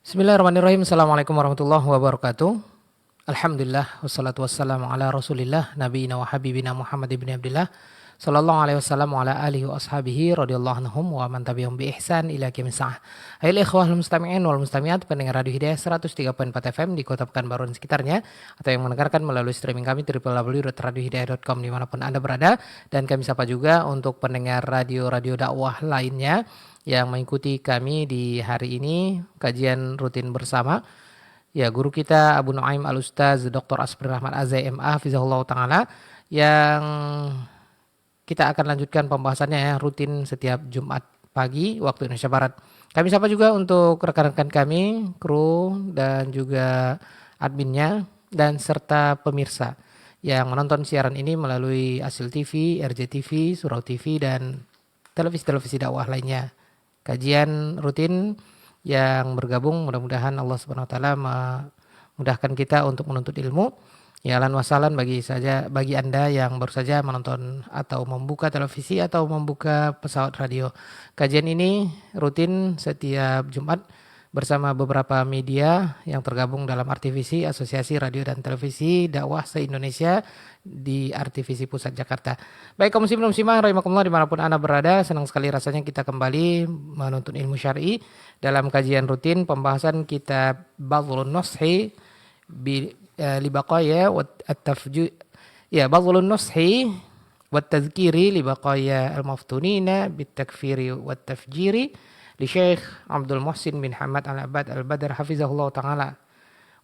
Bismillahirrahmanirrahim. Assalamualaikum warahmatullahi wabarakatuh. Alhamdulillah wassalatu wassalamu ala Rasulillah nabiyina wa habibina Muhammad ibn Abdullah sallallahu alaihi wasallam wa ala alihi wa ashabihi radhiyallahu anhum wa man tabi'ahum bi ihsan ila yaumil sa'ah. Hai ikhwah mustami'in wal mustami'at pendengar Radio Hidayah 103.4 FM di Kota Pekanbaru dan sekitarnya atau yang mendengarkan melalui streaming kami www.radiohidayah.com dimanapun Anda berada, dan kami sapa juga untuk pendengar radio-radio dakwah lainnya yang mengikuti kami di hari ini kajian rutin bersama. Ya, guru kita Abu Nuaim Al-Ustaz Dr. Asbri Rahmat AZMA Hafizahullah Ta'ala, yang kita akan lanjutkan pembahasannya ya, rutin setiap Jumat pagi waktu Indonesia Barat. Kami sapa juga untuk rekan-rekan kami, kru dan juga adminnya, dan serta pemirsa yang menonton siaran ini melalui Asil TV, RJTV, Surau TV, dan televisi-televisi dakwah lainnya. Kajian rutin yang bergabung, mudah-mudahan Allah Subhanahu wa taala memudahkan kita untuk menuntut ilmu. Ya, ahlan wa sahlan bagi Anda yang baru saja menonton atau membuka televisi atau membuka pesawat radio. Kajian ini rutin setiap Jumat bersama beberapa media yang tergabung dalam RTVC, Asosiasi Radio dan Televisi Dakwah se-Indonesia di RTVC Pusat Jakarta. Baik kaum muslimin muslimah rahimakumullah dimanapun Anda berada, senang sekali rasanya kita kembali menuntut ilmu syar'i dalam kajian rutin pembahasan kitab Badlun Nushi li baqaya wat at-tafjid ya Badlun Nushi wat tadhkiri li baqaya al-maftunina bit takfiri wat tafjiri li Syekh Abdul Muhsin bin Hamad Al-Abad Al-Badr Hafizahullah Ta'ala.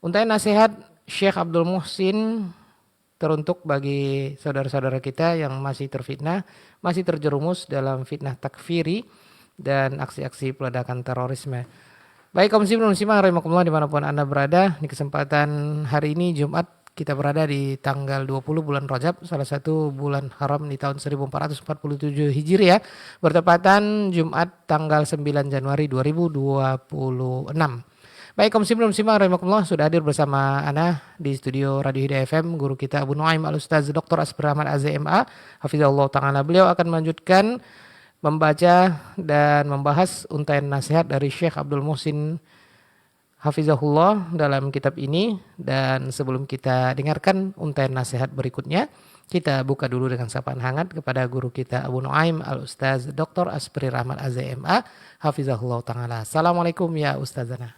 Untaian nasihat Syekh Abdul Muhsin teruntuk bagi saudara-saudara kita yang masih terfitnah, masih terjerumus dalam fitnah takfiri dan aksi-aksi peledakan terorisme. Baik kaum muslimin muslimah rahimakumullah dimanapun Anda berada, di kesempatan hari ini Jumat kita berada di tanggal 20 bulan Rajab, salah satu bulan haram di tahun 1447 Hijriah, bertepatan Jumat tanggal 9 Januari 2026. Baik kaum muslimin muslimah rahimakumullah, sudah hadir bersama ana di studio Radio Hidayah FM guru kita Abu Nuaim Al-Ustaz Dr. Asbri Rahmat AZMA Hafizahullah Ta'ala. Beliau akan melanjutkan membaca dan membahas untaian nasihat dari Syekh Abdul Muhsin Hafizahullah dalam kitab ini. Dan sebelum kita dengarkan untaian nasihat berikutnya, kita buka dulu dengan sapaan hangat kepada guru kita Abu Nuaim Al-Ustaz Dr. Asbri Rahmat AZMA Hafizahullah Ta'ala. Assalamualaikum ya Ustazana.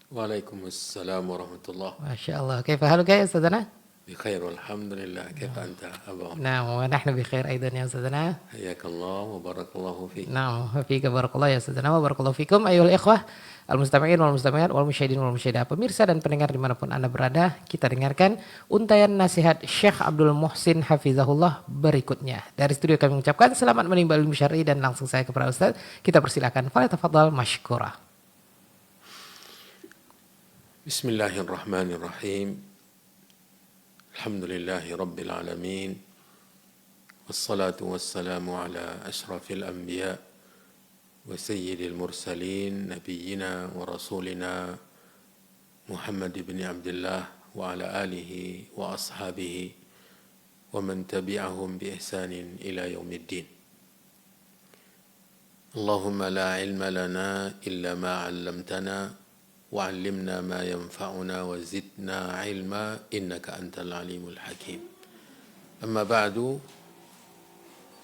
Waalaikumsalam warahmatullahi. Masya Allah. Kaifa haluka ya Ustazana? بخير والحمد لله. كيف أنت أبو؟ نعم ونحن بخير أيضا يا أستاذنا. حياك الله وبارك الله فيك. نعم وفيك بارك الله يا أستاذنا وبارك الله فيكم أيها الإخوة al-mustami'in wal mustami'at wal musyahidin wal musyahidah. Pemirsa dan pendengar dimanapun Anda berada, kita dengarkan untaian nasihat Syekh Abdul Muhsin Hafizahullah berikutnya. Dari studio kami mengucapkan selamat menimba ilmu syar'i dan langsung saya kepada Ustaz. Kita persilakan. Falyatafadhal mashkura. Bismillahirrahmanirrahim. Alhamdulillahi Rabbil Alamin. Wassalatu wassalamu ala ashrafil anbiya wa sayyidil mursalin nabiyyina wa rasulina Muhammad ibn Abdullah wa ala alihi wa ashabihi wa man tabi'ahum bi ihsanin ila yaumiddin. Allahumma la ilma lana illa ma 'allamtana وعلمنا ما ينفعنا وزدنا علما إنك أنت العليم الحكيم. أما بعد,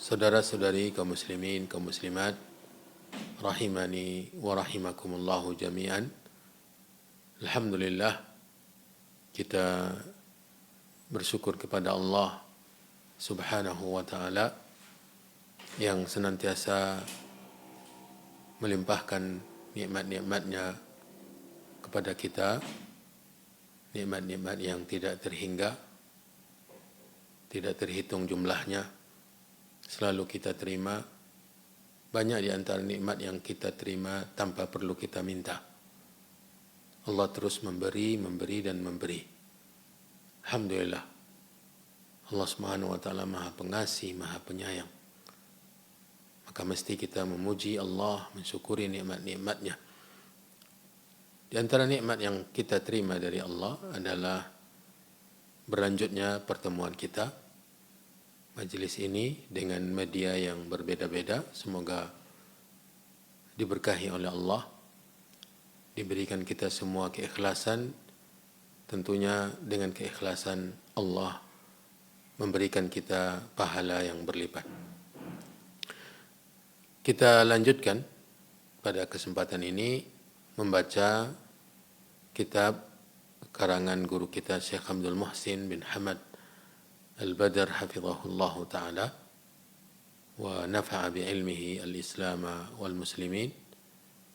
saudara-saudari kaum muslimin, kaum muslimat, rahimani wa rahimakumullahu jami'an. Alhamdulillah, kita bersyukur kepada Allah Subhanahu wa ta'ala yang senantiasa melimpahkan nikmat-nikmatnya kepada kita, nikmat-nikmat yang tidak terhingga, tidak terhitung jumlahnya, selalu kita terima. Banyak di antara nikmat yang kita terima tanpa perlu kita minta. Allah terus memberi, memberi dan memberi. Alhamdulillah. Allah Subhanahu wa ta'ala Maha Pengasih, Maha Penyayang. Maka mesti kita memuji Allah, mensyukuri nikmat-nikmatnya. Di antara nikmat yang kita terima dari Allah adalah berlanjutnya pertemuan kita, majelis ini dengan media yang berbeda-beda. Semoga diberkahi oleh Allah, diberikan kita semua keikhlasan, tentunya dengan keikhlasan Allah memberikan kita pahala yang berlipat. Kita lanjutkan pada kesempatan ini membaca kitab karangan guru kita Syekh Abdul Muhsin bin Hamad Al-Badr hafizahullah ta'ala wa nafa'a bi'ilmihi al-Islam wal-Muslimin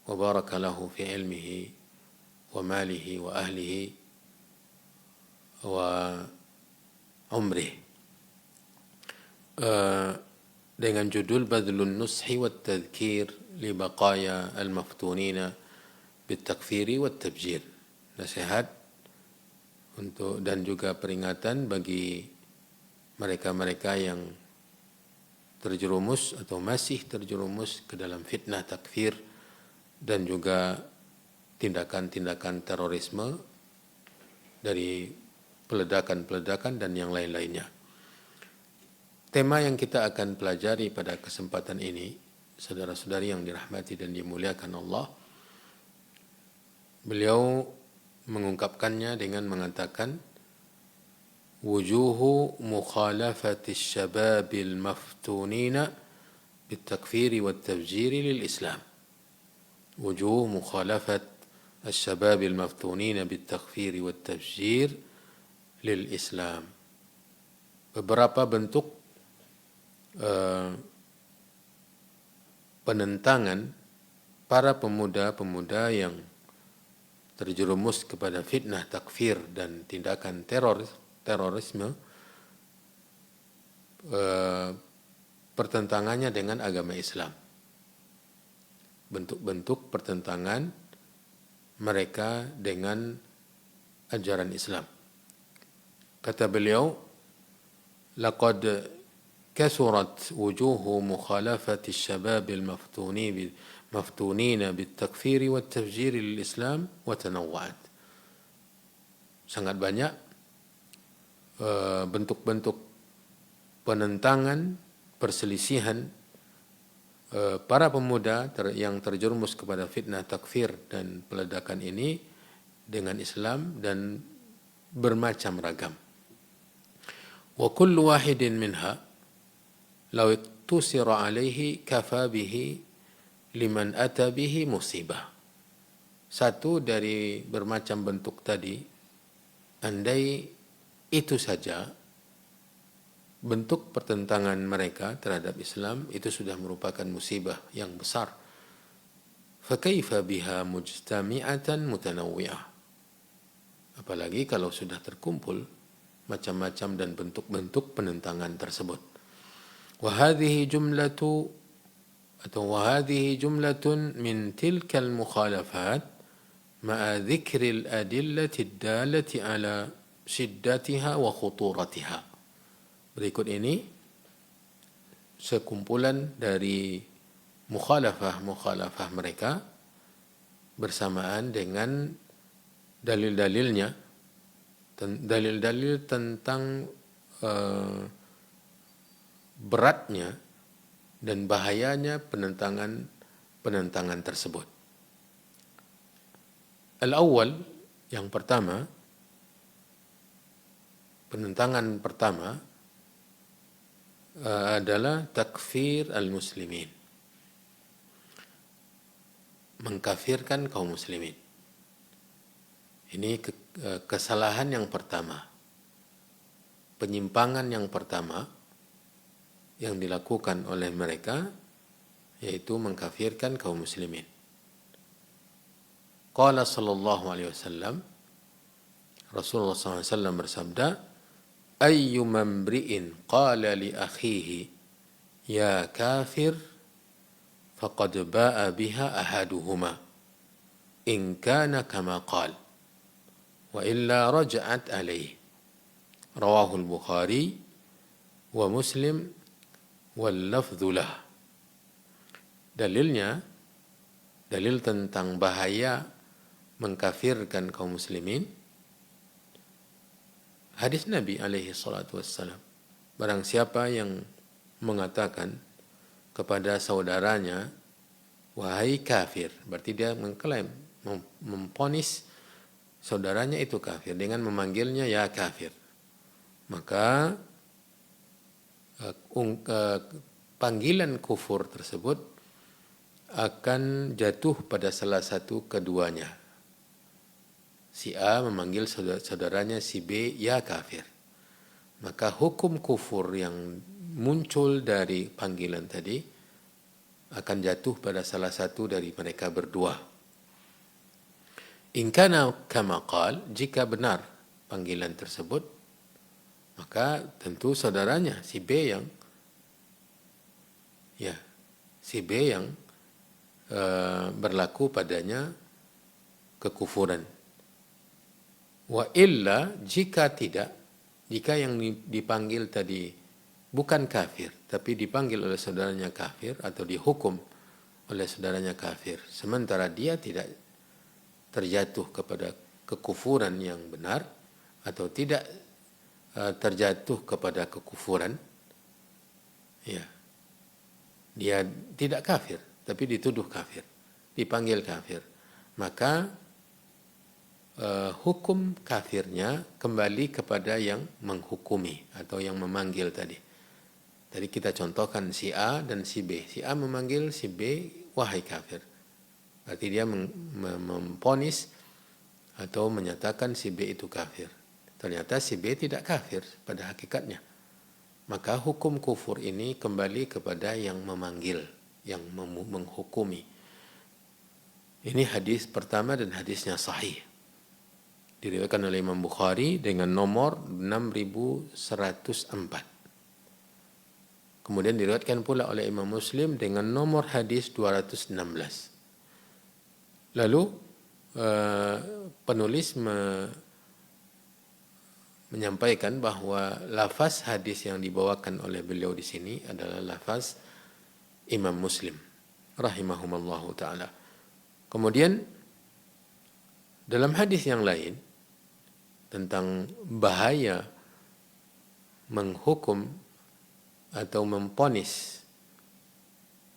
wa baraka lahu fi ilmihi wa malihi wa ahlihi wa umrihi, dengan judul Badlun Nushi wa Tadhkir li Baqaya al-Maftunina bitakfiri wa tabjir, nasihat untuk dan juga peringatan bagi mereka-mereka yang terjerumus atau masih terjerumus ke dalam fitnah takfir dan juga tindakan-tindakan terorisme dari peledakan-peledakan dan yang lain-lainnya. Tema yang kita akan pelajari pada kesempatan ini, saudara-saudari yang dirahmati dan dimuliakan Allah, beliau mengungkapkannya dengan mengatakan wujuhu mukhalafati syababil maftunina bitakfiri wa tafjiri lil Islam. Wujuh mukhalafat asyababil maftunina bitakfiri wa tafjir lil Islam. Beberapa bentuk penentangan para pemuda-pemuda yang terjerumus kepada fitnah takfir dan tindakan terorisme, pertentangannya dengan agama Islam. Bentuk-bentuk pertentangan mereka dengan ajaran Islam. Kata beliau, laqad كثرت وجوه مخالفة الشباب المفتونين بالتكفير والتفجير للإسلام وتنوعت. Sangat banyak bentuk-bentuk penentangan, perselisihan para pemuda yang terjerumus kepada fitnah takfir dan peledakan ini dengan Islam dan bermacam ragam. Wa kullu wahidin minha law iktusira alaihi kafa bihi liman ata bihi musibah. Satu dari bermacam bentuk tadi, andai itu saja bentuk pertentangan mereka terhadap Islam, itu sudah merupakan musibah yang besar. Fakaifa biha mujtami'atan mutanawwi'ah. Apalagi kalau sudah terkumpul macam-macam dan bentuk-bentuk penentangan tersebut. وهذه جملة من تلك المخالفات مع ذكر الأدلة الدالة على شدتها وخطورتها. Berikut ini sekumpulan dari mukhalafah mereka bersamaan dengan dalil-dalil tentang beratnya dan bahayanya penentangan tersebut. Al-awwal, yang pertama, penentangan pertama adalah takfir al-muslimin, mengkafirkan kaum muslimin. Ini kesalahan yang pertama, penyimpangan yang pertama yang dilakukan oleh mereka, yaitu mengkafirkan kaum muslimin. Qala sallallahu alaihi wasallam, Rasulullah SAW bersabda, ayyuma mri'in qala li akhihi ya kafir faqad ba'a biha ahaduhuma in kana kama qala wa illa raja'at alaihi. Rawahul Bukhari wa Muslim wal lafdhu lah. Dalilnya, dalil tentang bahaya mengkafirkan kaum muslimin, hadis Nabi alaihi salatu wassalam. Barang siapa yang mengatakan kepada saudaranya, wahai kafir, berarti dia mengklaim memponis saudaranya itu kafir dengan memanggilnya ya kafir, maka panggilan kufur tersebut akan jatuh pada salah satu keduanya. Si A memanggil saudaranya si B ya kafir, maka hukum kufur yang muncul dari panggilan tadi akan jatuh pada salah satu dari mereka berdua. In kana kama qal, jika benar panggilan tersebut, maka tentu saudaranya si B yang berlaku padanya kekufuran. Wa illa, jika tidak, jika yang dipanggil tadi bukan kafir, tapi dipanggil oleh saudaranya kafir atau dihukum oleh saudaranya kafir, sementara dia tidak terjatuh kepada kekufuran yang benar atau tidak terjatuh kepada kekufuran, ya, dia tidak kafir, tapi dituduh kafir, dipanggil kafir, maka hukum kafirnya kembali kepada yang menghukumi atau yang memanggil tadi. Tadi kita contohkan si A dan si B. Si A memanggil si B, wahai kafir. Berarti dia memponis atau menyatakan si B itu kafir. Ternyata si B tidak kafir pada hakikatnya. Maka hukum kufur ini kembali kepada yang memanggil, yang menghukumi. Ini hadis pertama dan hadisnya sahih. Diriwayatkan oleh Imam Bukhari dengan nomor 6104. Kemudian diriwayatkan pula oleh Imam Muslim dengan nomor hadis 216. Lalu penulis menyampaikan bahwa lafaz hadis yang dibawakan oleh beliau di sini adalah lafaz Imam Muslim rahimahumallahu taala. Kemudian dalam hadis yang lain tentang bahaya menghukum atau memponis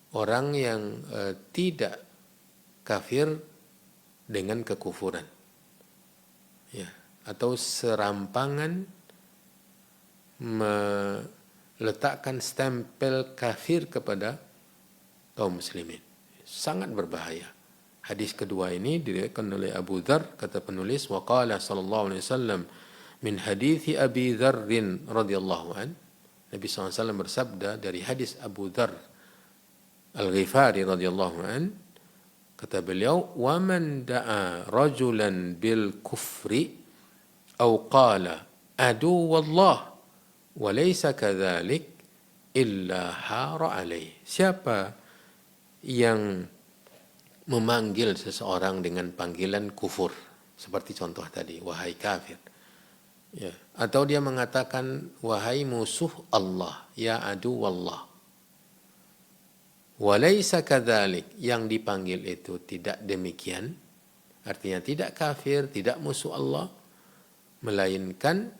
orang yang tidak kafir dengan kekufuran, ya, atau serampangan meletakkan stempel kafir kepada kaum muslimin, sangat berbahaya. Hadis kedua ini diriwayatkan oleh Abu Dzar, kata penulis, wa qala sallallahu alaihi wasallam min hadithi Abi Dzar radhiyallahu an. Nabi SAW bersabda dari hadis Abu Dzar Al-Ghifari radhiyallahu an, kata beliau, wa man da'a rajulan bil kufri aw qala adu wallah wa laysa kadzalik illa hara alaih. Siapa yang memanggil seseorang dengan panggilan kufur, seperti contoh tadi, wahai kafir, ya, atau dia mengatakan wahai musuh Allah, ya adu wallah, walaysa kadzalik, yang dipanggil itu tidak demikian, artinya tidak kafir, tidak musuh Allah, melainkan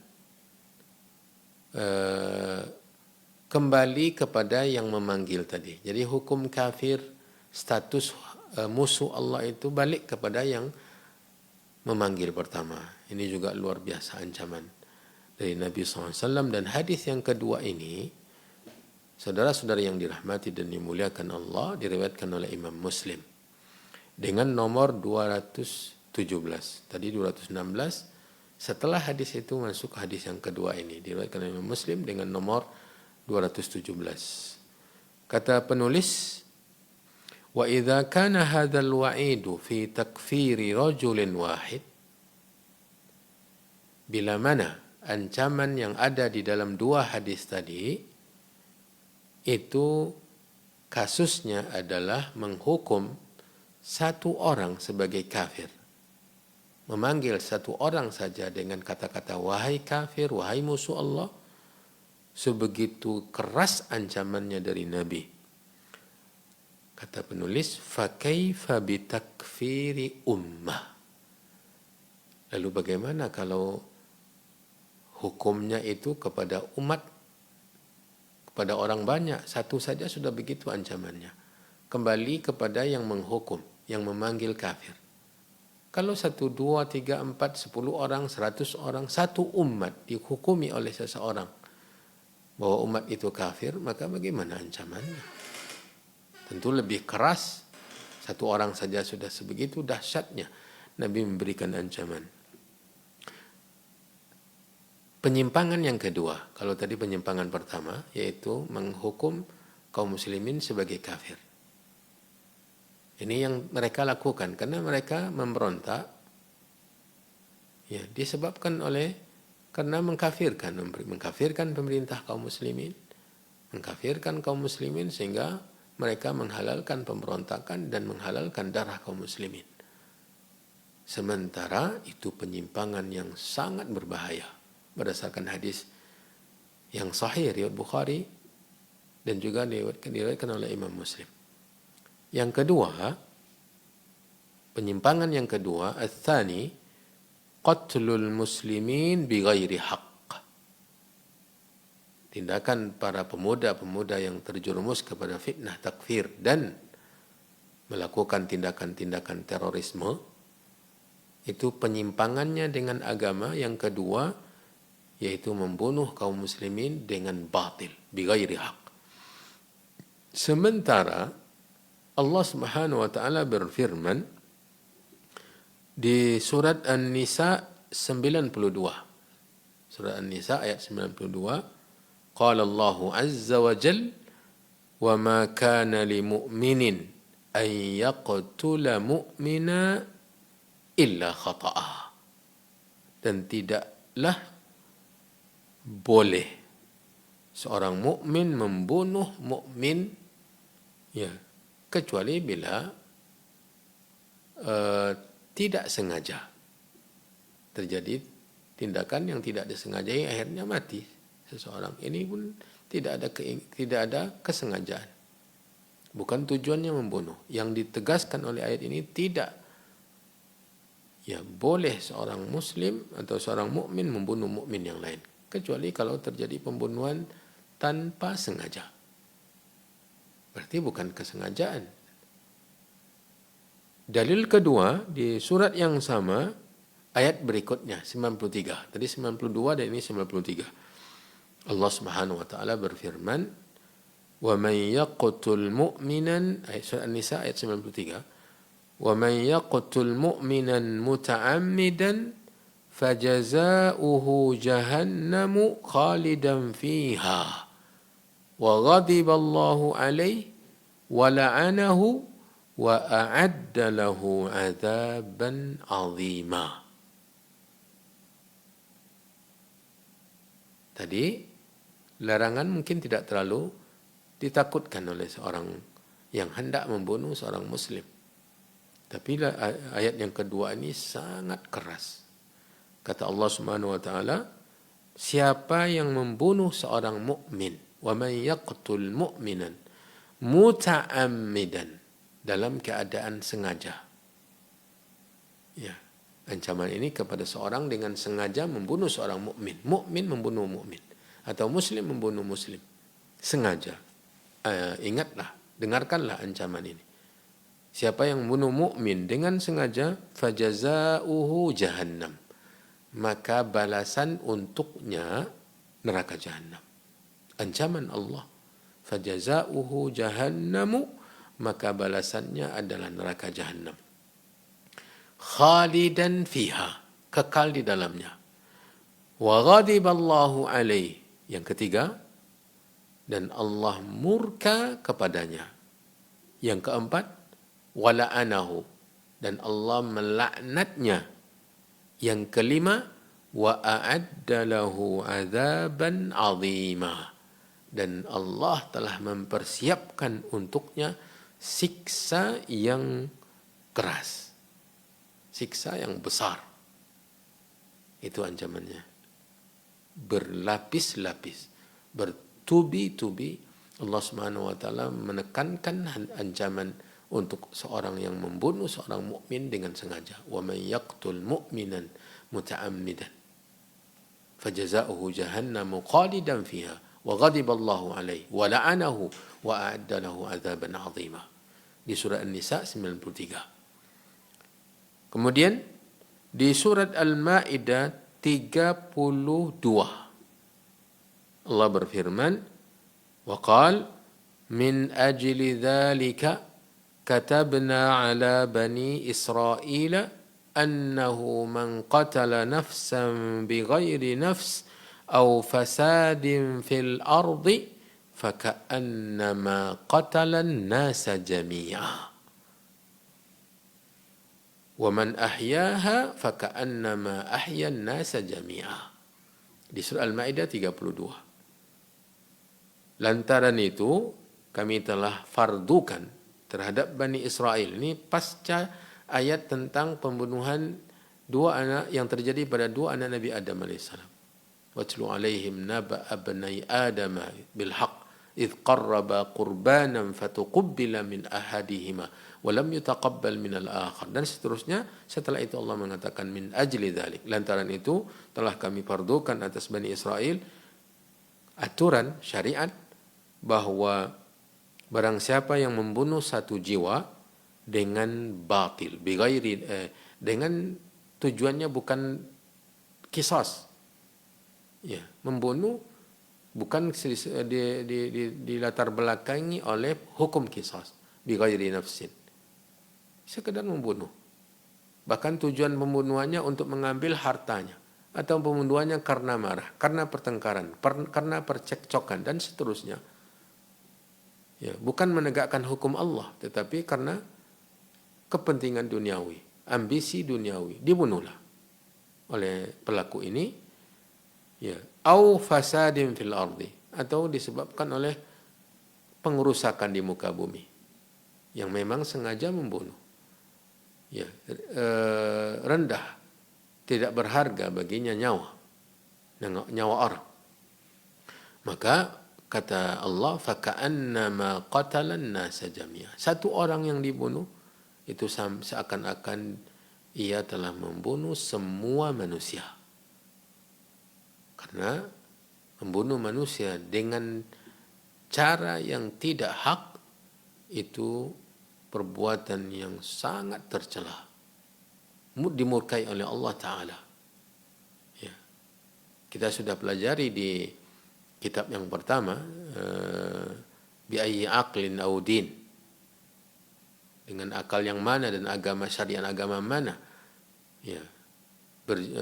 kembali kepada yang memanggil tadi. Jadi hukum kafir, status musuh Allah itu balik kepada yang memanggil pertama. Ini juga luar biasa ancaman dari Nabi SAW. Dan hadis yang kedua ini, saudara-saudara yang dirahmati dan dimuliakan Allah, diriwayatkan oleh Imam Muslim dengan nomor 217. Tadi 216. Setelah hadis itu masuk hadis yang kedua ini, diriwayatkan oleh Imam Muslim dengan nomor 217. Kata penulis, wa idza kana hadzal wa'idu fi takfiri rajulin wahid, bila mana ancaman yang ada di dalam dua hadis tadi itu kasusnya adalah menghukum satu orang sebagai kafir, memanggil satu orang saja dengan kata-kata wahai kafir, wahai musuh Allah, sebegitu keras ancamannya dari Nabi. Kata penulis, fakaifa bitakfiri ummah. Lalu bagaimana kalau hukumnya itu kepada umat, kepada orang banyak, satu saja sudah begitu ancamannya. Kembali kepada yang menghukum, yang memanggil kafir. Kalau 1, 2, 3, 4, 10 orang, 100 orang, satu umat dihukumi oleh seseorang bahwa umat itu kafir, maka bagaimana ancamannya? Tentu lebih keras. Satu orang saja sudah sebegitu dahsyatnya Nabi memberikan ancaman. Penyimpangan yang kedua, kalau tadi penyimpangan pertama, yaitu menghukum kaum muslimin sebagai kafir. Ini yang mereka lakukan karena mereka memberontak, ya, disebabkan karena mengkafirkan pemerintah kaum muslimin, mengkafirkan kaum muslimin sehingga mereka menghalalkan pemberontakan dan menghalalkan darah kaum muslimin. Sementara itu penyimpangan yang sangat berbahaya berdasarkan hadis yang sahih riwayat Bukhari dan juga diriwayatkan oleh Imam Muslim. Yang kedua, penyimpangan yang kedua, ats-tsani qatlul muslimin bighairi haqq. Tindakan para pemuda-pemuda yang terjerumus kepada fitnah takfir dan melakukan tindakan-tindakan terorisme, itu penyimpangannya dengan agama. Yang kedua, yaitu membunuh kaum muslimin dengan batil, bighairi haqq. Sementara Allah Subhanahu wa taala berfirman di surat An-Nisa 92. Surat An-Nisa ayat 92, qala Allahu azza wa jalla wa ma kana li mu'minin an yaqtula mu'mina illa khata'a. Dan tidaklah boleh seorang mukmin membunuh mukmin, ya, kecuali bila tidak sengaja terjadi tindakan yang tidak disengajai, akhirnya mati seseorang. Ini pun tidak ada kesengajaan, bukan tujuannya membunuh. Yang ditegaskan oleh ayat ini tidak, ya, boleh seorang muslim atau seorang mukmin membunuh mukmin yang lain, kecuali kalau terjadi pembunuhan tanpa sengaja. Berarti bukan kesengajaan. Dalil kedua di surat yang sama, ayat berikutnya 93. Tadi 92 dan ini 93. Allah Subhanahu wa taala berfirman, "Wa may yaqtul mu'minan," ayat surat An-Nisa ayat 93. "Wa may yaqtul mu'minan muta'ammidan fajaza'uhu jahannamu khalidan fiha. Wa ghadiba Allahu alaihi wa la'anahu wa a'adda lahu 'adzaban 'azima." Tadi larangan mungkin tidak terlalu ditakutkan oleh seorang yang hendak membunuh seorang muslim. Tapi ayat yang kedua ini sangat keras. Kata Allah Subhanahu wa taala, siapa yang membunuh seorang mukmin, wa man yaqtul mu'minan muta'ammidan, dalam keadaan sengaja. Ya, ancaman ini kepada seorang dengan sengaja membunuh seorang mukmin, mukmin membunuh mukmin, atau muslim membunuh muslim, sengaja. Ingatlah, dengarkanlah ancaman ini. Siapa yang membunuh mukmin dengan sengaja, fajaza'uhu jahannam, maka balasan untuknya neraka jahanam. Ancaman Allah, fajaza'uhu jahannamu, maka balasannya adalah neraka jahanam. Khalidan fiha, kekal di dalamnya. Wa ghadiballahu alaihi, yang ketiga, dan Allah murka kepadanya. Yang keempat, wala'anahu, dan Allah melaknatnya. Yang kelima, wa a'adda lahu 'adzaban 'azima, dan Allah telah mempersiapkan untuknya siksa yang keras, siksa yang besar. Itu ancamannya. Berlapis-lapis, bertubi-tubi Allah Subhanahu wa taala menekankan ancaman untuk seorang yang membunuh seorang mukmin dengan sengaja. Wa may yaqtul mu'minan muta'ammidan fajaza'uhu jahannamu khalidan fiha wa ghadiballahu alaihi wa la'anahu wa a'adda lahu 'adzaban 'azima. Di surah An-Nisa 93. Kemudian di surat Al-Maidah 32 Allah berfirman, wa qal min ajli dzalika katabna ala bani Israila annahu man qatala nafsan bighairi nafs aw fasadin fil ardi faka'annama qatala an-nasa jami'a wa man ahyaha faka'annama ahya an-nasa jami'a. Di surah Al-Maidah 32. Lantaran itu kami telah fardukan terhadap Bani Israel. Ini pasca ayat tentang pembunuhan dua anak yang terjadi pada dua anak Nabi Adam AS. Watlu alaihim naba abnai Adam bilhaq idh qarraba qurbanan fatuqubbila min ahadihima walam yutaqabbal min al-akhar. Dan seterusnya. Setelah itu Allah mengatakan min ajli dzalik. Lantaran itu telah kami fardukan atas Bani Israel aturan syariat bahwa barang siapa yang membunuh satu jiwa dengan batil, bighairi, dengan tujuannya bukan kisos, ya, membunuh bukan di latar belakangi oleh hukum kisos, bighairi nafsin, sekedar membunuh, bahkan tujuan pembunuhannya untuk mengambil hartanya, atau pembunuhannya karena marah, karena pertengkaran, karena percekcokan dan seterusnya. Ya, bukan menegakkan hukum Allah, tetapi karena kepentingan duniawi, ambisi duniawi, dibunuhlah oleh pelaku ini. Ya, au fasadin fil ardi, atau disebabkan oleh pengerusakan di muka bumi, yang memang sengaja membunuh. Ya, rendah, tidak berharga baginya nyawa orang. Maka kata Allah, faka'annama qatalan nasa jami'a. Satu orang yang dibunuh itu seakan-akan ia telah membunuh semua manusia. Karena membunuh manusia dengan cara yang tidak hak itu perbuatan yang sangat tercela, dimurkai oleh Allah Ta'ala. Ya. Kita sudah pelajari di kitab yang pertama, bi ayyi aqlin aw din, dengan akal yang mana dan agama syariat agama mana, ya,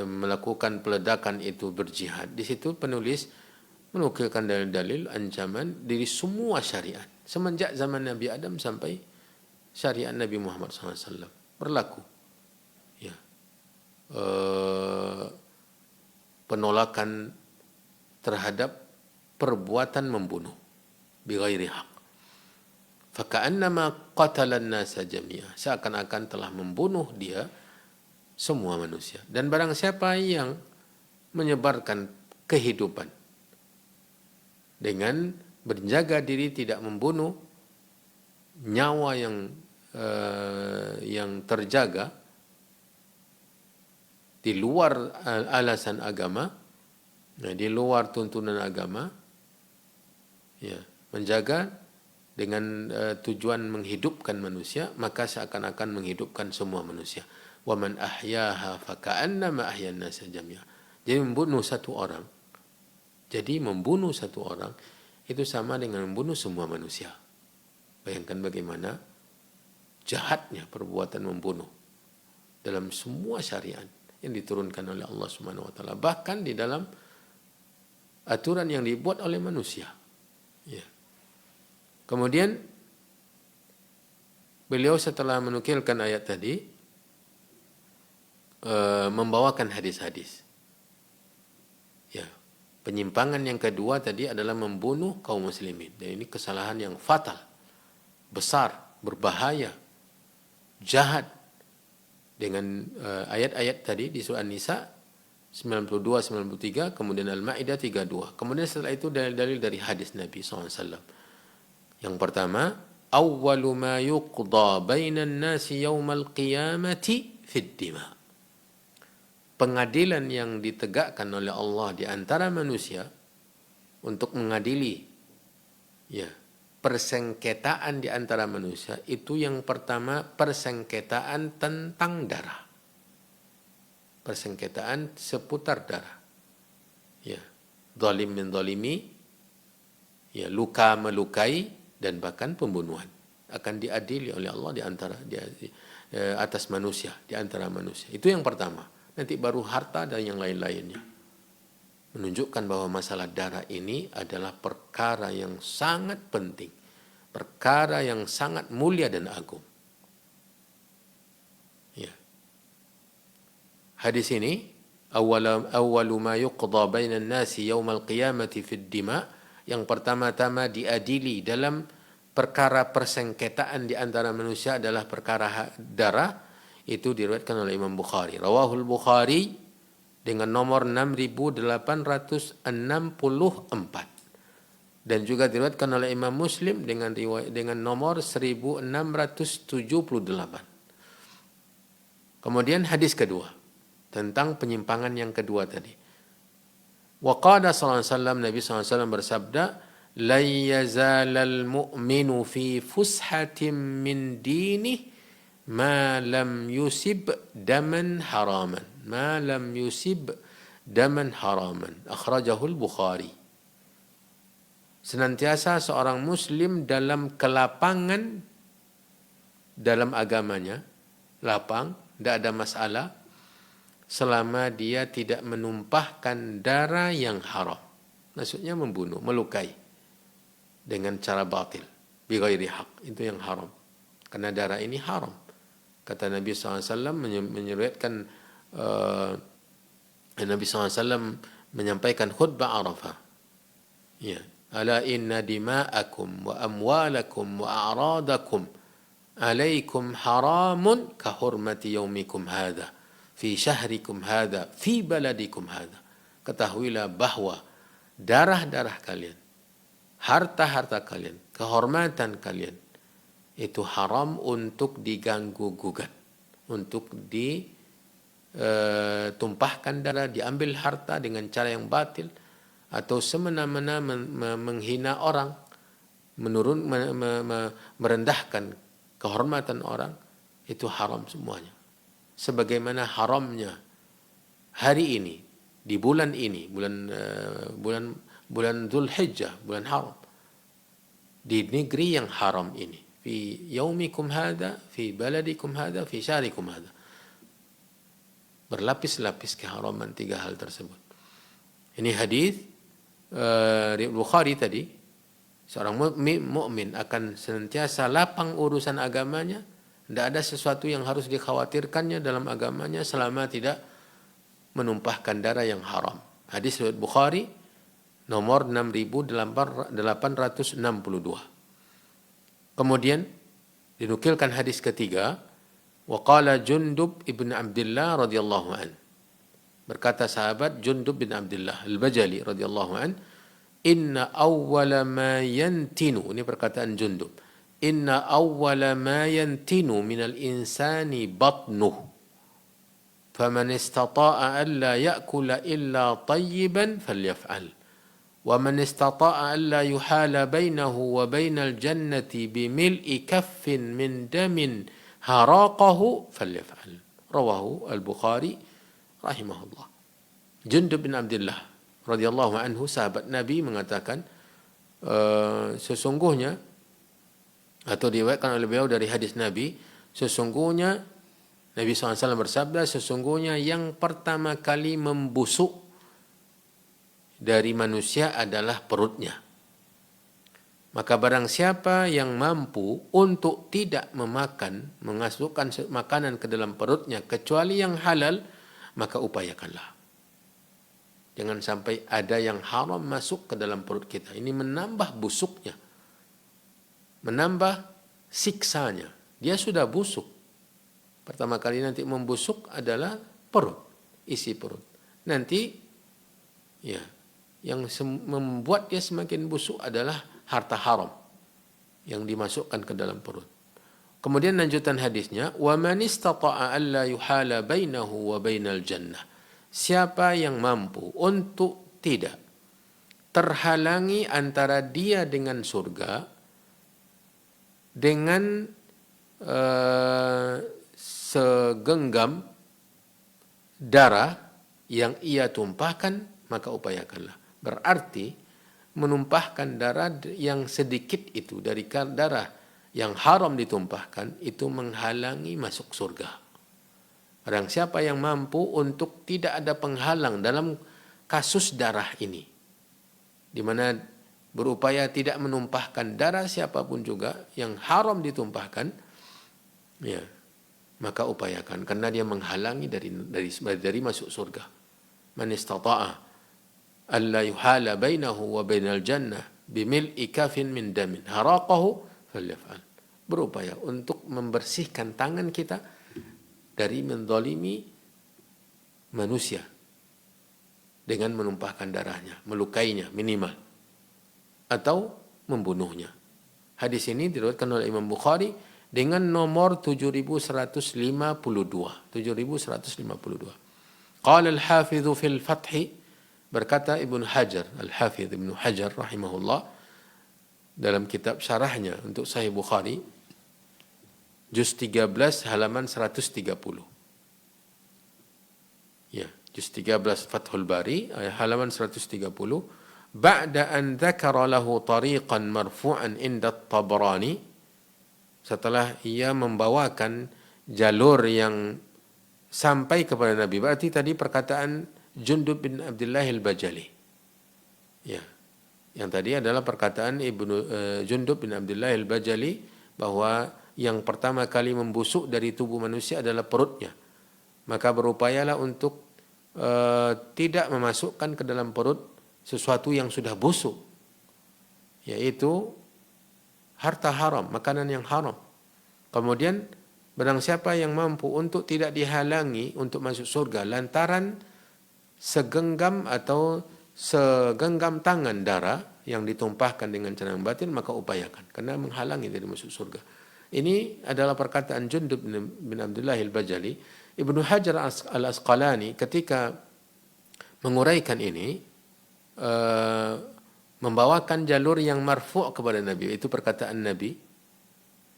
melakukan peledakan itu berjihad. Di situ penulis menukilkan dalil-dalil ancaman dari semua syariat semenjak zaman Nabi Adam sampai syariat Nabi Muhammad SAW berlaku. Ya, penolakan terhadap perbuatan membunuh bighairi haq. Faka'annama qatalan nasa jami'a, seakan-akan telah membunuh dia semua manusia. Dan barang siapa yang menyebarkan kehidupan dengan berjaga diri tidak membunuh nyawa yang terjaga di luar alasan agama, di luar tuntunan agama, ya, menjaga dengan tujuan menghidupkan manusia, maka seakan-akan menghidupkan semua manusia. Wa man ahyaha faka'annama ahyan nasa jami'a. Jadi membunuh satu orang itu sama dengan membunuh semua manusia. Bayangkan bagaimana jahatnya perbuatan membunuh dalam semua syariat yang diturunkan oleh Allah Subhanahu wa taala, bahkan di dalam aturan yang dibuat oleh manusia. Ya. Kemudian beliau setelah menukilkan ayat tadi membawakan hadis-hadis. Ya, penyimpangan yang kedua tadi adalah membunuh kaum muslimin. Dan ini kesalahan yang fatal, besar, berbahaya, jahat. Dengan ayat-ayat tadi di surah An-Nisa 92, 93, kemudian Al-Maidah 32. Kemudian setelah itu dalil-dalil dari hadis Nabi SAW. Yang pertama, awwalu ma yuqda bainan nasi yaumal qiyamati fid dima. Pengadilan yang ditegakkan oleh Allah di antara manusia untuk mengadili, ya, persengketaan di antara manusia, itu yang pertama persengketaan tentang darah. persengketaan seputar darah. Ya, zalim menzalimi, ya, luka melukai, dan bahkan pembunuhan akan diadili oleh Allah atas manusia, di antara manusia. Itu yang pertama. Nanti baru harta dan yang lain-lainnya. Menunjukkan bahwa masalah darah ini adalah perkara yang sangat penting, perkara yang sangat mulia dan agung. Ya. Hadis ini, awwalu ma yuqda bainan nasi yaumal qiyamati fid dima, yang pertama-tama diadili dalam perkara persengketaan di antara manusia adalah perkara darah. Itu diriwayatkan oleh Imam Bukhari. Rawahul Bukhari dengan nomor 6864. Dan juga diriwayatkan oleh Imam Muslim dengan nomor 1678. Kemudian hadis kedua tentang penyimpangan yang kedua tadi. Wa qala sallallahu alaihi wasallam, Nabi sallallahu alaihi wasallam bersabda, la yazalal mu'minu fi fushatin min dinih ma lam yusib daman haraman. Ma lam yusib daman haraman. Akhrajahul Bukhari. Senantiasa seorang muslim dalam kelapangan dalam agamanya, lapang, tidak ada masalah, selama dia tidak menumpahkan darah yang haram. Maksudnya membunuh, melukai dengan cara batil, bighairi haq, itu yang haram. Karena darah ini haram. Kata Nabi SAW menyeriwayatkan Nabi SAW menyampaikan khutbah Arafah. Ya, ala inna dima'akum wa amwalakum wa a'radakum alaikum haramun ka hurmati yaumikum hadha fi syahrikum hadha fi baladikum hadha. Ketahuilah bahwa darah-darah kalian, harta-harta kalian, kehormatan kalian itu haram untuk diganggu-gugat, untuk ditumpahkan darah, diambil harta dengan cara yang batil, atau semena-mena menghina orang, merendahkan kehormatan orang, itu haram semuanya. Sebagaimana haramnya hari ini, di bulan ini, bulan Dzulhijjah, bulan haram, di negeri yang haram ini, fi yaumikum hadha, fi baladikum hadha, fi syarikum hadha. Berlapis-lapis keharaman tiga hal tersebut. Ini hadis Bukhari tadi. Seorang mukmin akan senantiasa lapang urusan agamanya. Tidak ada sesuatu yang harus dikhawatirkannya dalam agamanya selama tidak menumpahkan darah yang haram. Hadis riwayat Bukhari nomor 6862. Kemudian dinukilkan hadis ketiga, wa qala Jundub ibn Abdullah radhiyallahu an. Berkata sahabat Jundub bin Abdullah Al-Bajali radhiyallahu an, inna awwala ma yantinu, ini perkataan Jundub, inna awwala ma yantinu minal insani batnuh, faman istata'a an la ya'kula illa tayyiban falyaf'al. ومن استطاع ألا يحال بينه وبين الجنة بملء كف من دم هراقه فليفعل. رواه البخاري رحمه الله. Jundub bin Abdullah radhiyallahu anhu, sahabat Nabi, mengatakan sesungguhnya, atau diriwayatkan oleh beliau dari hadis Nabi, sesungguhnya Nabi SAW bersabda, sesungguhnya yang pertama kali membusuk dari manusia adalah perutnya. Maka barang siapa yang mampu untuk tidak memasukkan makanan ke dalam perutnya kecuali yang halal, maka upayakanlah. Jangan sampai ada yang haram masuk ke dalam perut kita. Ini menambah busuknya, menambah siksanya. Dia sudah busuk. Pertama kali nanti membusuk adalah perut, isi perut. Nanti ya, yang membuat dia semakin busuk adalah harta haram yang dimasukkan ke dalam perut. Kemudian lanjutan hadisnya, wa man istata'a alla yuhala bainahu wa bainal jannah. Siapa yang mampu untuk tidak terhalangi antara dia dengan surga dengan segenggam darah yang ia tumpahkan, maka upayakanlah. Berarti menumpahkan darah yang sedikit itu dari darah yang haram ditumpahkan itu menghalangi masuk surga. Barang siapa yang mampu untuk tidak ada penghalang dalam kasus darah ini, di mana berupaya tidak menumpahkan darah siapapun juga yang haram ditumpahkan, ya, maka upayakan karena dia menghalangi dari masuk surga. Man istata'a alla yuhala bainahu wa bainal jannah bimil'i kafin min damin haraqahu falyaf'al. Berupaya untuk membersihkan tangan kita dari menzalimi manusia dengan menumpahkan darahnya, melukainya minimal, atau membunuhnya. Hadis ini diriwayatkan oleh Imam Bukhari dengan nomor 7152. 7152. Qala al-Hafidh fil Fath, berkata Ibnu Hajar, Al-Hafidh Ibnu Hajar rahimahullah dalam kitab syarahnya untuk Sahih Bukhari, juz 13 halaman 130. Ya, juz 13 Fathul Bari halaman 130. Ba'da an dzakara lahu tariqan marfu'an inda at-Tabrani, setelah ia membawakan jalur yang sampai kepada Nabi. Berarti tadi perkataan Jundub bin Abdullah al-Bajali. Ya. Yang tadi adalah perkataan Jundub bin Abdullah al-Bajali bahwa yang pertama kali membusuk dari tubuh manusia adalah perutnya. Maka berupayalah untuk tidak memasukkan ke dalam perut sesuatu yang sudah busuk, yaitu harta haram, makanan yang haram. Kemudian barang siapa yang mampu untuk tidak dihalangi untuk masuk surga lantaran segenggam tangan darah yang ditumpahkan dengan cara yang batin, maka upayakan karena menghalangi dari masuk surga. Ini adalah perkataan Jundub bin Abdullah al-Bajali. Ibnu Hajar al-Asqalani ketika menguraikan ini membawakan jalur yang marfu' kepada Nabi, itu perkataan Nabi,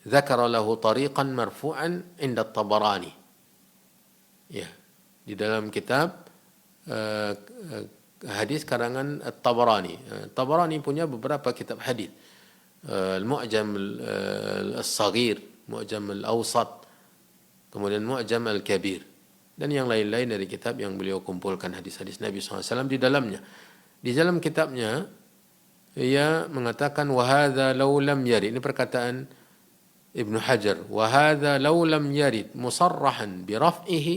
dzakara lahu tariqan marfu'an inda at-Tabarani. Ya, di dalam kitab hadis karangan at-Tabarani. Tabarani punya beberapa kitab hadis. Al-Mu'jam al-Saghir, Mu'jam al-Awsat, kemudian Mu'jam al-Kabir, dan yang lain-lain dari kitab yang beliau kumpulkan hadis-hadis Nabi SAW di dalamnya. Di dalam kitabnya ia mengatakan wahadza law lam yarid, ini perkataan Ibnu Hajar, wahadza law lam yarid musarrahan bi raf'ihi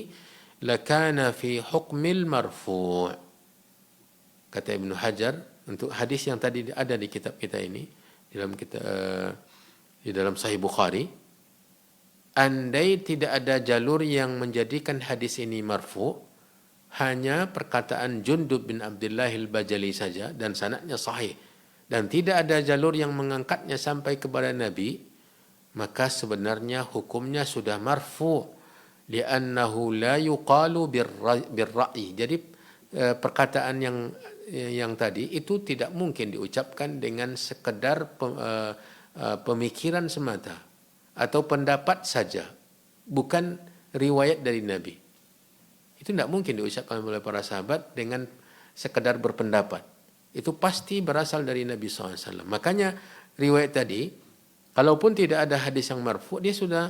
lakana fi hukmil marfu'. Kata Ibnu Hajar untuk hadis yang tadi ada di kitab kita ini, di dalam Sahih Bukhari, andai tidak ada jalur yang menjadikan hadis ini marfu', hanya perkataan Jundub bin Abdullah al-Bajali saja dan sanadnya sahih, dan tidak ada jalur yang mengangkatnya sampai kepada Nabi, maka sebenarnya hukumnya sudah marfu', li'annahu la yuqalu birra'i. Jadi perkataan yang tadi itu tidak mungkin diucapkan dengan sekedar pemikiran semata atau pendapat saja, bukan riwayat dari Nabi. Itu tidak mungkin diucapkan oleh para sahabat dengan sekedar berpendapat. Itu pasti berasal dari Nabi SAW. Makanya riwayat tadi, kalaupun tidak ada hadis yang marfu', dia sudah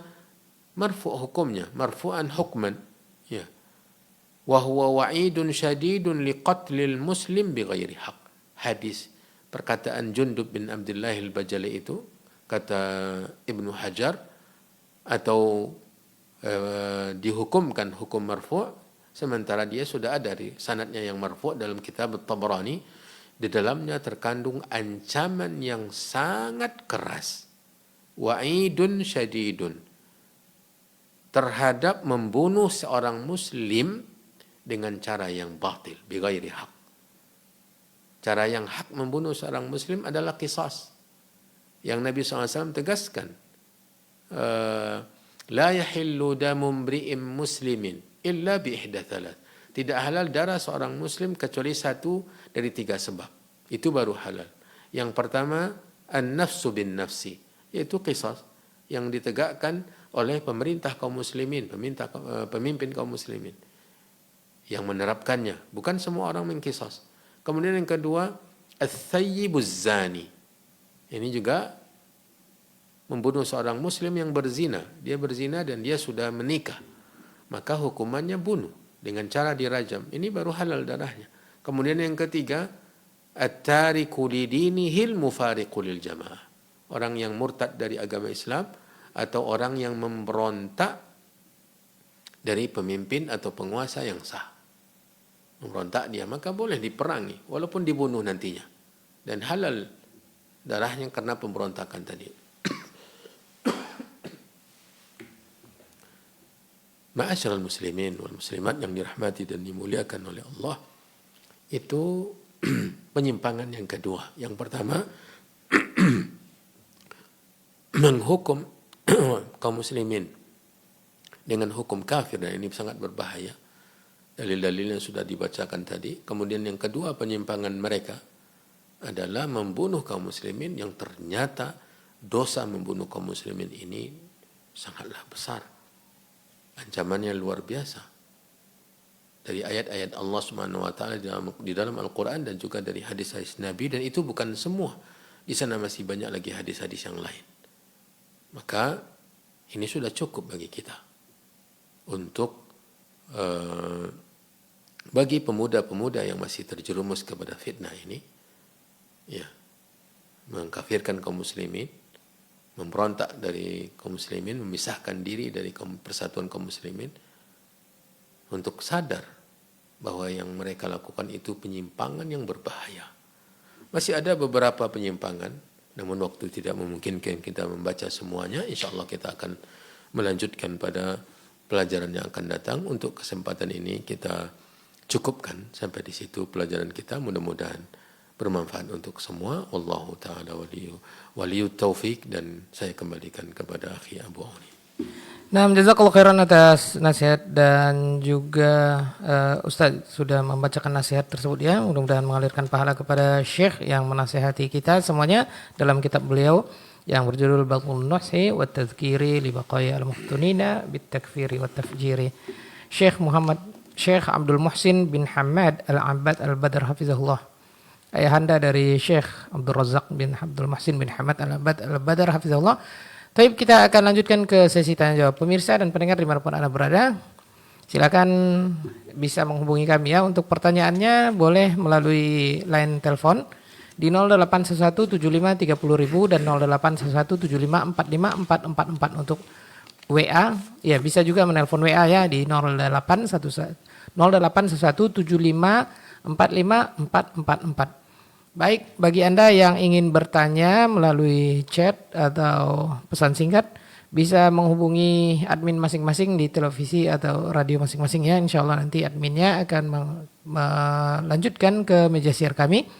marfu' hukumnya, marfu'an hukman. Ya. Wa huwa wa'idun syadidun liqatlil muslim bighairi haq. Hadis perkataan Jundub bin Abdullah al-Bajali itu, kata Ibnu Hajar, atau dihukumkan hukum marfu', sementara dia sudah ada di sanadnya yang marfu' dalam kitab At-Tabarani. Di dalamnya terkandung ancaman yang sangat keras, wa'idun syadidun, terhadap membunuh seorang muslim dengan cara yang batil, bighairi haq. Cara yang hak membunuh seorang muslim adalah qisas, yang Nabi SAW tegaskan, la yahillu damu mri'im muslimin illa bi ihda thalath. Tidak halal darah seorang muslim kecuali satu dari tiga sebab. Itu baru halal. Yang pertama, an-nafsu bin nafsi, yaitu qisas yang ditegakkan oleh pemerintah kaum muslimin, pemimpin kaum muslimin. yang menerapkannya. Bukan semua orang mengkisos. Kemudian yang kedua, ats-tsayyibuz zani. Ini juga membunuh seorang muslim yang berzina. Dia berzina dan dia sudah menikah. Maka hukumannya bunuh dengan cara dirajam. Ini baru halal darahnya. Kemudian yang ketiga, at-tariku lidinihil mufariqu lil jamaah. Orang yang murtad dari agama Islam atau orang yang memberontak dari pemimpin atau penguasa yang sah. Memberontak dia, maka boleh diperangi walaupun dibunuh nantinya. Dan halal darahnya karena pemberontakan tadi. Ma'asyiral muslimin wal muslimat yang dirahmati dan dimuliakan oleh Allah, itu penyimpangan yang kedua. Yang pertama, menghukum kaum muslimin dengan hukum kafir, dan ini sangat berbahaya. Dalil-dalilnya sudah dibacakan tadi. Kemudian yang kedua, penyimpangan mereka adalah membunuh kaum muslimin yang ternyata dosa membunuh kaum muslimin ini sangatlah besar. Ancamannya luar biasa. Dari ayat-ayat Allah Subhanahu wa taala di dalam Al-Qur'an dan juga dari hadis-hadis Nabi, dan itu bukan semua. Di sana masih banyak lagi hadis-hadis yang lain. Maka ini sudah cukup bagi kita untuk bagi pemuda-pemuda yang masih terjerumus kepada fitnah ini, ya, mengkafirkan kaum muslimin, memberontak dari kaum muslimin, memisahkan diri dari persatuan kaum muslimin, untuk sadar bahwa yang mereka lakukan itu penyimpangan yang berbahaya. Masih ada beberapa penyimpangan, namun waktu tidak memungkinkan kita membaca semuanya. Insya Allah kita akan melanjutkan pada pelajaran yang akan datang. Untuk kesempatan ini kita cukupkan sampai di situ pelajaran kita. Mudah-mudahan bermanfaat untuk semua. Wallahu ta'ala waliyut taufik, dan saya kembalikan kepada akhi Abu Auni. Nah, jazakallahu khairan atas nasihat, dan juga Ustaz sudah membacakan nasihat tersebut ya. Mudah-mudahan mengalirkan pahala kepada Syekh yang menasihati kita semuanya dalam kitab beliau yang berjudul Bathul Nushi wa Tadhkiri li Baqaya al-Muhtunina bit Takfiri wa Tafjiri. Syekh Abdul Muhsin bin Hamad Al-Abbad Al-Badr hafizahullah. Ayahanda dari Syekh Abdul Razak bin Abdul Muhsin bin Hamad Al-Abbad Al-Badr hafizahullah. Baik, kita akan lanjutkan ke sesi tanya jawab. Pemirsa dan pendengar dimanapun Anda berada, silakan bisa menghubungi kami ya. Untuk pertanyaannya boleh melalui line telepon di 08117530.000 dan 081175454444. Untuk WA, ya bisa juga menelpon WA ya di 081175454444. Baik, bagi Anda yang ingin bertanya melalui chat atau pesan singkat, bisa menghubungi admin masing-masing di televisi atau radio masing-masing ya. Insya Allah nanti adminnya akan melanjutkan ke meja share kami.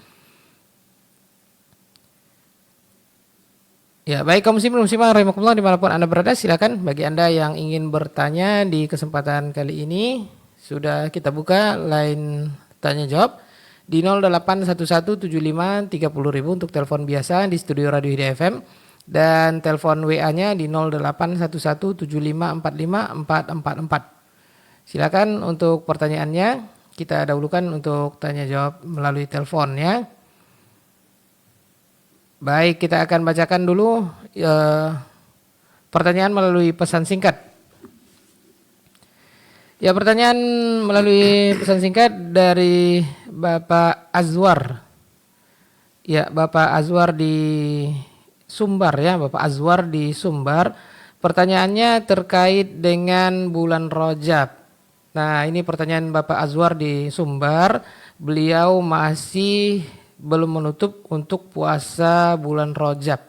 Ya, baik kaum muslimin muslimah rahimakumullah dimanapun Anda berada, silakan bagi Anda yang ingin bertanya di kesempatan kali ini, sudah kita buka line tanya jawab di 08117530.000 untuk telepon biasa di studio Radio Hidayah FM, dan telepon WA-nya di 081175454444. Silakan untuk pertanyaannya, kita dahulukan untuk tanya jawab melalui teleponnya. Baik, kita akan bacakan dulu pertanyaan melalui pesan singkat. Ya, pertanyaan melalui pesan singkat dari Bapak Azwar. Ya, Bapak Azwar di Sumbar ya, Bapak Azwar di Sumbar. Pertanyaannya terkait dengan bulan Rajab. Nah, ini pertanyaan Bapak Azwar di Sumbar. Beliau masih belum menutup untuk puasa bulan Rajab.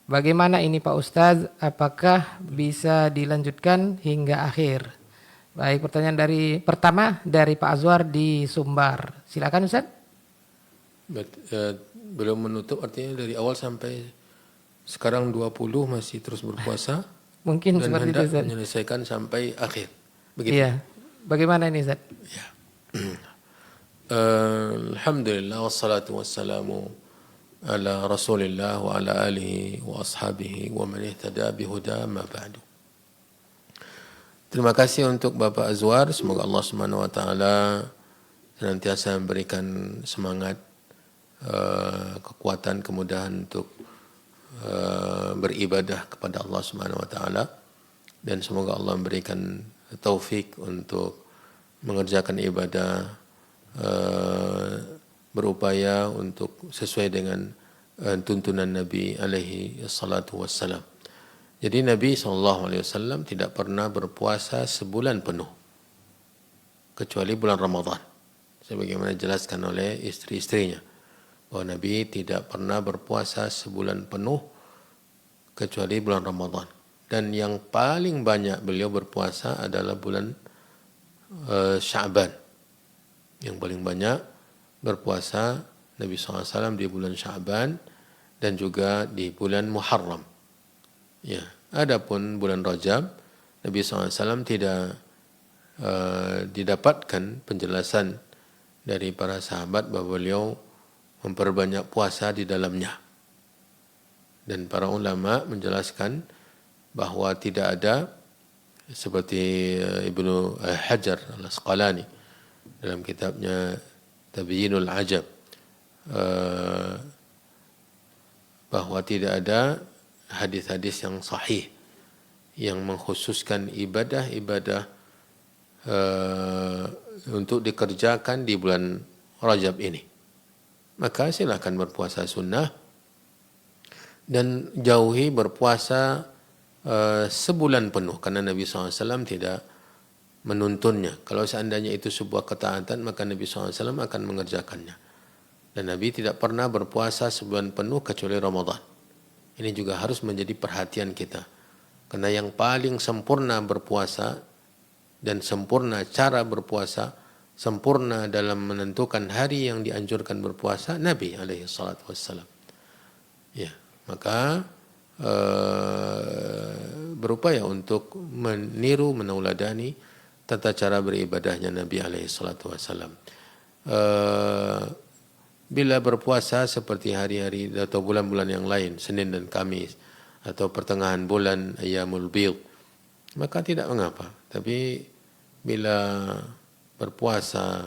Bagaimana ini Pak Ustadz? Apakah bisa dilanjutkan hingga akhir? Baik, pertanyaan pertama dari Pak Azwar di Sumbar. Silakan Ustaz. Belum menutup artinya dari awal sampai sekarang 20 masih terus berpuasa. Mungkin dan seperti itu hendak Ustaz. Menyelesaikan sampai akhir. Begitu. Iya. Bagaimana ini Ustaz? Ya. Alhamdulillah wassalatu wassalamu ala Rasulillah wa ala alihi wa ashabihi wa man ihtada bihuda ma ba'du. Terima kasih untuk Bapak Azwar. Semoga Allah Subhanahu wa taala senantiasa memberikan semangat, kekuatan, kemudahan untuk beribadah kepada Allah Subhanahu wa taala, dan semoga Allah memberikan taufik untuk mengerjakan ibadah, berupaya untuk sesuai dengan tuntunan Nabi alaihi salatu wassalam. Jadi Nabi SAW tidak pernah berpuasa sebulan penuh kecuali bulan Ramadan, sebagaimana dijelaskan oleh istri-istrinya bahwa Nabi tidak pernah berpuasa sebulan penuh kecuali bulan Ramadan, dan yang paling banyak beliau berpuasa adalah bulan Sya'ban. Yang paling banyak berpuasa Nabi SAW di bulan Sya'ban dan juga di bulan Muharram. Ya, adapun bulan Rajab, Nabi SAW tidak didapatkan penjelasan dari para sahabat bahwa beliau memperbanyak puasa di dalamnya. Dan para ulama menjelaskan bahwa tidak ada, seperti Ibnu Hajar Al-Asqalani dalam kitabnya Tabyinul Ajab, bahwa tidak ada hadis-hadis yang sahih yang mengkhususkan ibadah-ibadah untuk dikerjakan di bulan Rajab ini. Maka silakan berpuasa sunnah dan jauhi berpuasa sebulan penuh, karena Nabi SAW tidak menuntunnya. Kalau seandainya itu sebuah ketaatan, maka Nabi SAW akan mengerjakannya. Dan Nabi tidak pernah berpuasa sebulan penuh kecuali Ramadan. Ini juga harus menjadi perhatian kita. Karena yang paling sempurna berpuasa dan sempurna cara berpuasa, sempurna dalam menentukan hari yang dianjurkan berpuasa, Nabi SAW. Ya, maka berupaya untuk meniru, menauladani tata cara beribadahnya Nabi SAW. Bila berpuasa seperti hari-hari atau bulan-bulan yang lain, Senin dan Kamis, atau pertengahan bulan Ayyamul Bid, maka tidak mengapa. Tapi bila berpuasa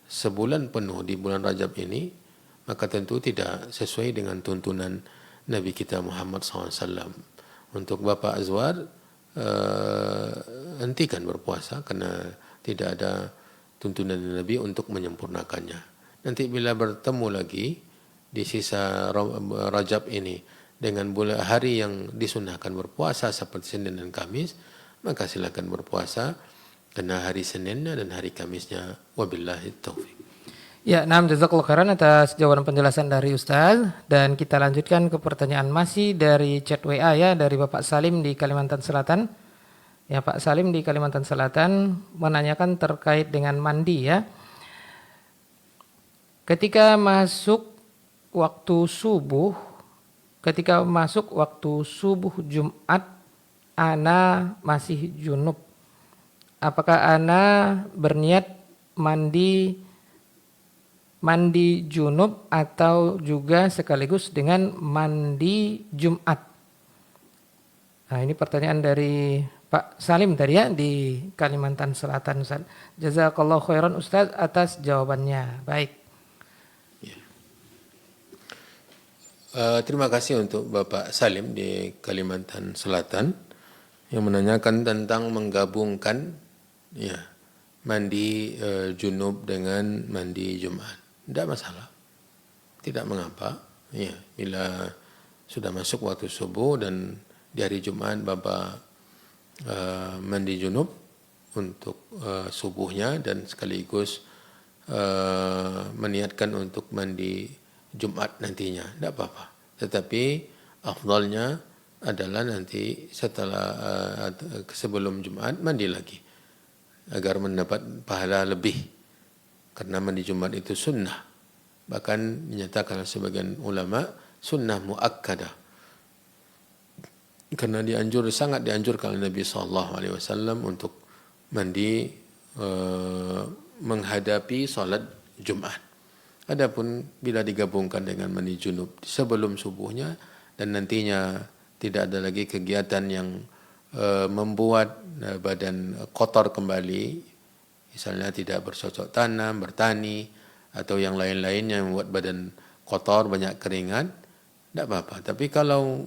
sebulan penuh di bulan Rajab ini, maka tentu tidak sesuai dengan tuntunan Nabi kita Muhammad SAW. Untuk Bapak Azwar, hentikan berpuasa karena tidak ada tuntunan Nabi untuk menyempurnakannya. Nanti bila bertemu lagi di sisa Rajab ini dengan bulan hari yang disunahkan berpuasa seperti Senin dan Kamis, maka silakan berpuasa karena hari Seninnya dan hari Kamisnya. Wabillahi taufiq. Ya, jazakallahu khairan atas jawaban penjelasan dari Ustaz, dan kita lanjutkan ke pertanyaan masih dari chat WA ya, dari Bapak Salim di Kalimantan Selatan. Ya, Pak Salim di Kalimantan Selatan menanyakan terkait dengan mandi ya. Ketika masuk waktu subuh Jumat, ana masih junub. Apakah ana berniat mandi junub atau juga sekaligus dengan mandi Jumat? Nah, ini pertanyaan dari Pak Salim tadi ya di Kalimantan Selatan, Ustaz. Jazakallahu khairan Ustaz atas jawabannya. Baik. Terima kasih untuk Bapak Salim di Kalimantan Selatan yang menanyakan tentang menggabungkan ya mandi junub dengan mandi Jumat. Tidak masalah, tidak mengapa. Ya, bila sudah masuk waktu subuh dan di hari Jumat Bapak mandi junub untuk subuhnya dan sekaligus meniatkan untuk mandi Jumat nantinya, tidak apa-apa. Tetapi afdalnya adalah nanti setelah sebelum Jumat mandi lagi agar mendapat pahala lebih, karena mandi Jumat itu sunnah, bahkan dinyatakan sebagian ulama sunnah muakkadah, karena sangat dianjurkan oleh Nabi SAW untuk mandi menghadapi salat Jumat. Adapun bila digabungkan dengan mandi junub sebelum subuhnya dan nantinya tidak ada lagi kegiatan yang membuat badan kotor kembali, misalnya tidak bercocok tanam, bertani, atau yang lain-lainnya yang membuat badan kotor, banyak keringat, tidak apa-apa. Tapi kalau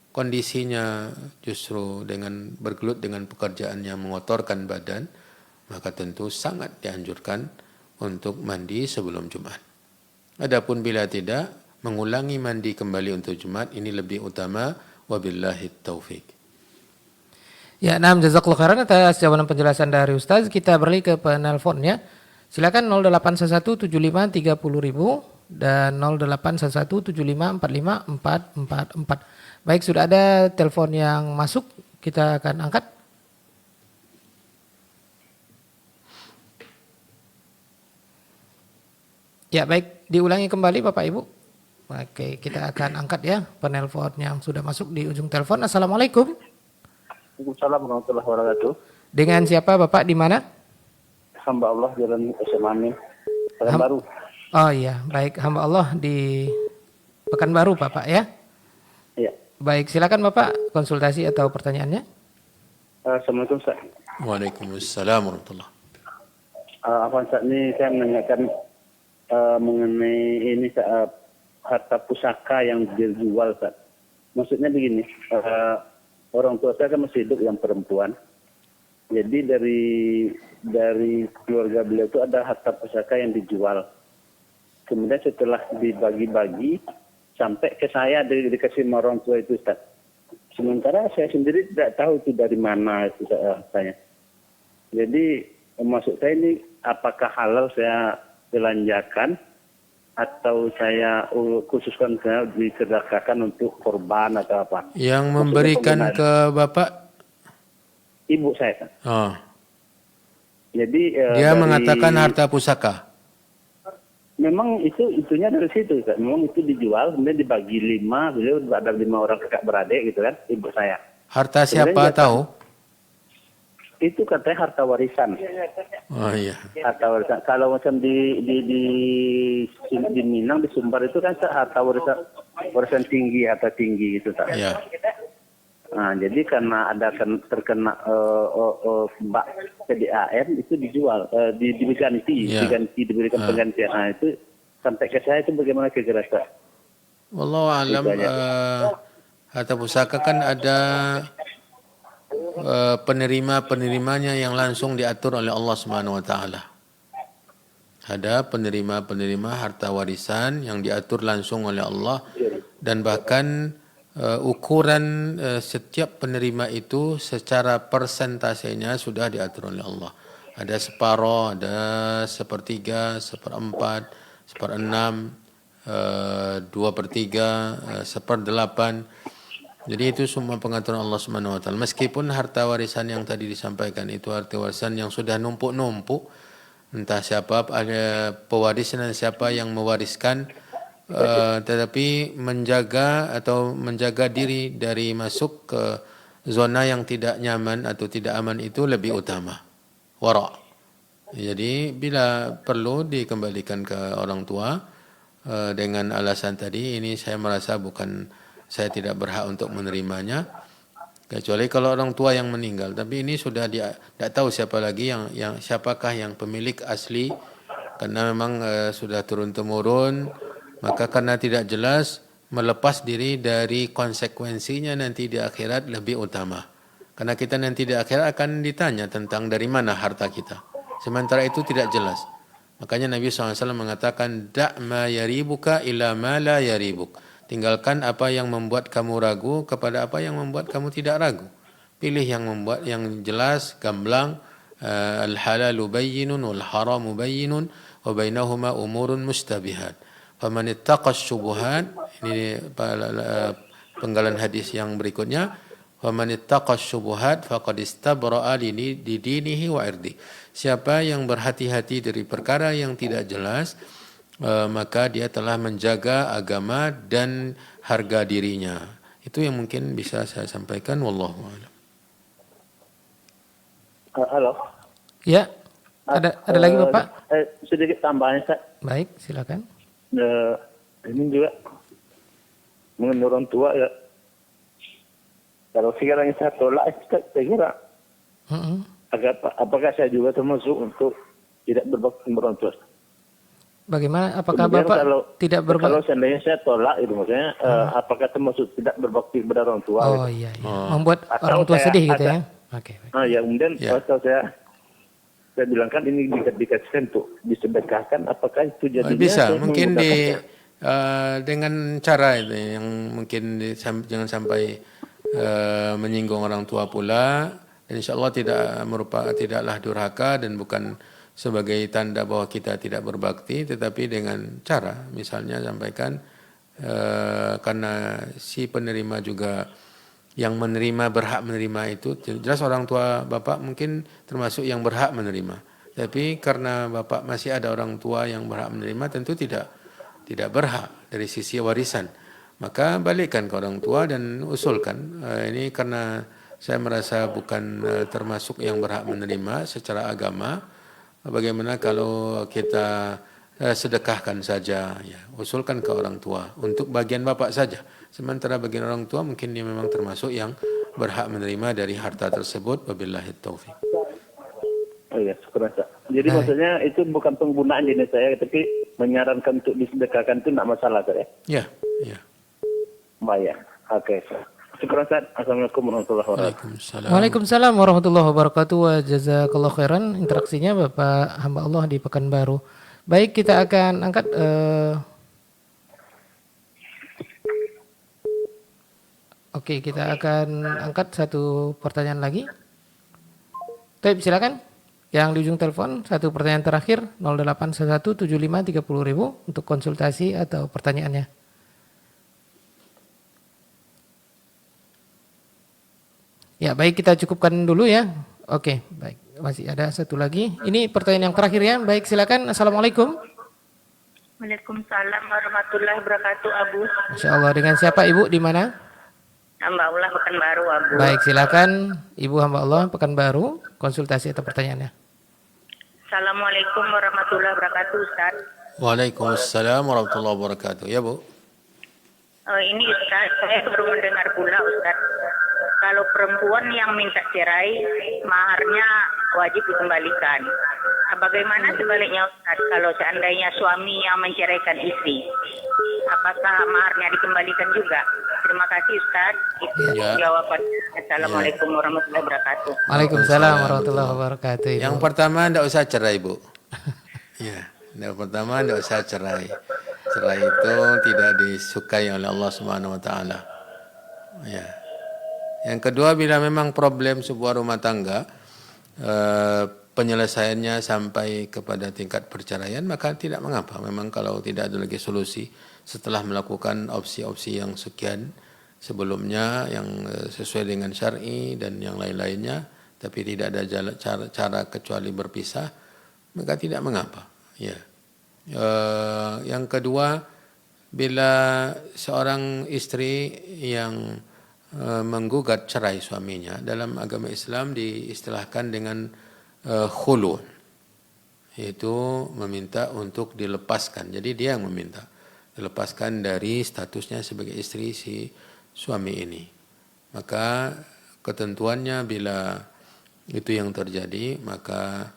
kondisinya justru dengan bergelut dengan pekerjaan yang mengotorkan badan, maka tentu sangat dianjurkan untuk mandi sebelum Jumat. Adapun bila tidak, mengulangi mandi kembali untuk Jumat ini lebih utama, wabillahi taufik. Ya, nah, jazakallahu khairan atas jawaban penjelasan dari Ustaz. Kita beralih ke penelponnya. Silakan 08117530.000 dan 0811754544. Baik, sudah ada telepon yang masuk, kita akan angkat. Ya, baik, diulangi kembali Bapak Ibu. Oke, kita akan angkat ya penelpon yang sudah masuk di ujung telepon. Assalamualaikum. Waalaikumsalam warahmatullahi wabarakatuh. Dengan siapa Bapak, di mana? Hamba Allah Jalan SMA Pekanbaru. Oh iya, baik, hamba Allah di Pekanbaru Bapak ya. Iya. Baik, silakan Bapak konsultasi atau pertanyaannya. Assalamualaikum Ustaz. Waalaikumsalam warahmatullahi. Saat ini saya menanyakan mengenai ini harta pusaka yang dijual Ustaz. Maksudnya begini, orang tua saya kan masih hidup yang perempuan. Jadi dari keluarga beliau itu ada harta pusaka yang dijual. Kemudian setelah dibagi-bagi sampai ke saya dikasih sama orang tua itu Ustaz. Sementara saya sendiri tidak tahu itu dari mana itu saya. Jadi maksud saya ini apakah halal saya belanjakan atau saya khususkan saya disedekahkan untuk korban atau apa? Yang memberikan ke Bapak? Ibu saya kan. Oh. Jadi Dia mengatakan harta pusaka. Memang itunya dari situ kan. Memang itu dijual kemudian dibagi 5, beliau ada 5 orang kakak beradik gitu kan, ibu saya. Harta siapa tahu? Itu katanya harta warisan. Oh iya. Harta warisan. Kalau macam di Minang, di Sumbar itu kan harta warisan tinggi, harta tinggi gitu tak. Ya. Nah, jadi karena ada terkena bak PDAM itu dijual, diganti, diberikan penggantian. Nah, itu sampai ke saya itu bagaimana kira-kira? Wallahu alam, harta pusaka kan ada penerima-penerimanya yang langsung diatur oleh Allah Subhanahu wa taala. Ada penerima-penerima harta warisan yang diatur langsung oleh Allah, dan bahkan ukuran setiap penerima itu secara persentasenya sudah diatur oleh Allah. Ada separuh, ada sepertiga, seperempat, seperenam, 2/3, 1/8. Jadi itu semua pengaturan Allah Subhanahu wa taala. Meskipun harta warisan yang tadi disampaikan itu harta warisan yang sudah numpuk-numpuk, entah siapa ada pewaris dan siapa yang mewariskan, tetapi menjaga diri dari masuk ke zona yang tidak nyaman atau tidak aman itu lebih utama. Wara'. Jadi bila perlu dikembalikan ke orang tua dengan alasan tadi, ini saya merasa saya tidak berhak untuk menerimanya, kecuali kalau orang tua yang meninggal. Tapi ini sudah tidak tahu siapa lagi siapakah yang pemilik asli, karena memang sudah turun temurun. Maka karena tidak jelas, melepas diri dari konsekuensinya nanti di akhirat lebih utama. Karena kita nanti di akhirat akan ditanya tentang dari mana harta kita. Sementara itu tidak jelas. Makanya Nabi SAW mengatakan, Da' ma yaribuka ila ma la yaribuk. Tinggalkan apa yang membuat kamu ragu kepada apa yang membuat kamu tidak ragu. Pilih yang membuat yang jelas, gamblang. Al-halalu bayyinun wal haramu bayyinun wa bainahuma umurun mustabihat. Faman ittaqas syubuhat, ini penggalan hadis yang berikutnya, faman ittaqas syubuhat faqad istabra'a li dinihi wa irdi. Siapa yang berhati-hati dari perkara yang tidak jelas, maka dia telah menjaga agama dan harga dirinya. Itu yang mungkin bisa saya sampaikan, wallahu a'lam. Halo. Ya. Ada lagi Bapak? Sedikit tambahan Ustaz. Baik, silakan. Ini juga mengenai orang tua ya. Kalau sekarang saya tolak, saya kira Mm-mm. Apakah saya juga termasuk untuk tidak berbakti kepada orang tua? Bagaimana? Apakah Kemudian Bapak kalau tidak kalau seandainya saya tolak itu maksudnya apakah termasuk tidak berbakti kepada orang tua Oh gitu? iya, iya. Oh. Membuat Atau orang tua saya sedih gitu ada- ya? Oke. Baik. Ya kemudian Ya. atau saya bilang kan ini dikasihkan untuk disedekahkan, apakah itu jadinya Bisa, saya mungkin menggunakan dengan cara itu yang mungkin jangan sampai menyinggung orang tua pula. Dan insya Allah tidaklah durhaka dan bukan sebagai tanda bahwa kita tidak berbakti, tetapi dengan cara, misalnya sampaikan karena si penerima juga yang menerima berhak menerima itu jelas orang tua bapak mungkin termasuk yang berhak menerima, tapi karena bapak masih ada orang tua yang berhak menerima tentu tidak berhak dari sisi warisan, maka balikkan ke orang tua dan usulkan ini karena saya merasa bukan termasuk yang berhak menerima secara agama, bagaimana kalau kita sedekahkan saja, ya, usulkan ke orang tua untuk bagian bapak saja. Sementara bagian orang tua mungkin dia memang termasuk yang berhak menerima dari harta tersebut. Wabillahi taufik. Oh iya, syukur Ustaz. Jadi Baik. maksudnya itu bukan penggunaan jenis saya, tapi menyarankan untuk disedekahkan itu tidak masalah Ustaz ya? Ya, ya. Baik. Oke. Syukur Ustaz. Assalamualaikum warahmatullahi wabarakatuh. Waalaikumsalam. Waalaikumsalam warahmatullahi wabarakatuh. Wa jazakallahu khairan interaksinya Bapak hamba Allah di Pekanbaru. Baik, kita akan angkat Oke, kita akan angkat satu pertanyaan lagi. Baik, silakan. Yang di ujung telepon, satu pertanyaan terakhir 08117530.000 untuk konsultasi atau pertanyaannya. Ya, baik, kita cukupkan dulu ya. Oke, baik. Masih ada satu lagi. Ini pertanyaan yang terakhir ya. Baik, silakan. Assalamualaikum. Waalaikumsalam warahmatullahi wabarakatuh, Abu. Masya Allah. Dengan siapa Ibu? Di mana? Hamba Allah Pekanbaru, Abu. Baik, silakan Ibu hamba Allah Pekanbaru. Konsultasi atau pertanyaannya. Assalamualaikum warahmatullahi wabarakatuh, Ustaz. Waalaikumsalam warahmatullahi wabarakatuh. Ya, Bu. Ini Ustaz, saya baru mendengar pula Ustaz, kalau perempuan yang minta cerai, maharnya wajib dikembalikan. Bagaimana sebaliknya Ustaz, kalau seandainya suami yang menceraikan istri, apakah maharnya dikembalikan juga? Terima kasih Ustaz. Itu Ya. jawaban. Assalamualaikum warahmatullahi wabarakatuh. Waalaikumsalam warahmatullahi wabarakatuh. Ibu. Yang pertama tidak usah cerai, Bu. Ya, yang pertama tidak usah cerai. Cerai itu tidak disukai oleh Allah Subhanahu wa taala. Ya. Yang kedua, bila memang problem sebuah rumah tangga penyelesaiannya sampai kepada tingkat perceraian, maka tidak mengapa. Memang kalau tidak ada lagi solusi setelah melakukan opsi-opsi yang sekian sebelumnya yang sesuai dengan syar'i dan yang lain-lainnya, tapi tidak ada cara kecuali berpisah, maka tidak mengapa. Ya. Yang kedua, bila seorang istri yang menggugat cerai suaminya, dalam agama Islam diistilahkan dengan khulu, yaitu meminta untuk dilepaskan. Jadi dia yang meminta dilepaskan dari statusnya sebagai istri si suami ini. Maka ketentuannya bila itu yang terjadi, maka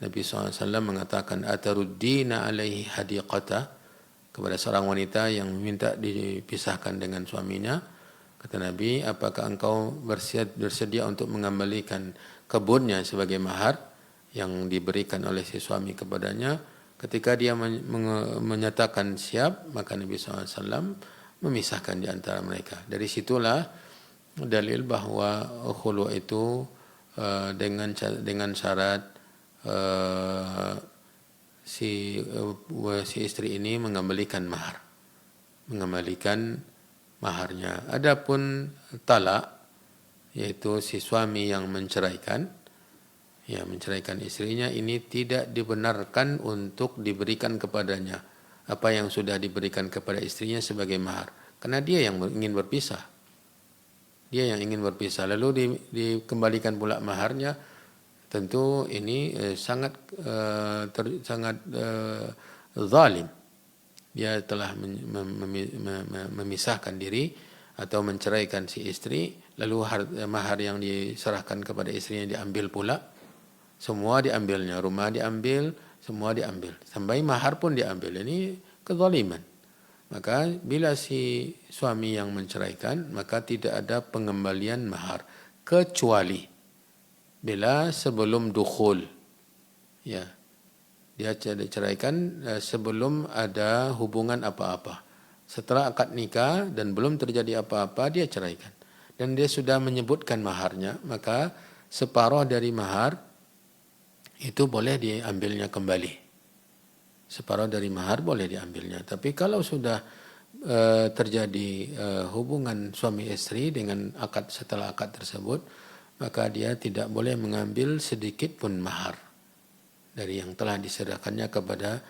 Nabi SAW mengatakan ataruddina alaihi hadiqata, kepada seorang wanita yang meminta dipisahkan dengan suaminya. Kata Nabi, apakah engkau bersedia untuk mengembalikan kebunnya sebagai mahar yang diberikan oleh si suami kepadanya? Ketika dia menyatakan siap, maka Nabi SAW memisahkan di antara mereka. Dari situlah dalil bahwa khulu itu dengan syarat si istri ini mengembalikan maharnya. Adapun talak, yaitu si suami yang menceraikan istrinya, ini tidak dibenarkan untuk diberikan kepadanya apa yang sudah diberikan kepada istrinya sebagai mahar, karena dia yang ingin berpisah. Lalu dikembalikan pula maharnya. Tentu ini sangat zalim. Dia telah memisahkan diri atau menceraikan si istri, lalu mahar yang diserahkan kepada istrinya diambil pula, semua diambilnya, rumah diambil, semua diambil, sampai mahar pun diambil. Ini kezaliman. Maka bila si suami yang menceraikan, maka tidak ada pengembalian mahar kecuali bila sebelum dukhul, ya, dia diceraikan sebelum ada hubungan apa-apa. Setelah akad nikah dan belum terjadi apa-apa, dia ceraikan. Dan dia sudah menyebutkan maharnya, maka separuh dari mahar itu boleh diambilnya kembali. Separuh dari mahar boleh diambilnya. Tapi kalau sudah terjadi hubungan suami istri dengan akad, setelah akad tersebut, maka dia tidak boleh mengambil sedikit pun mahar dari yang telah diserahkannya kepada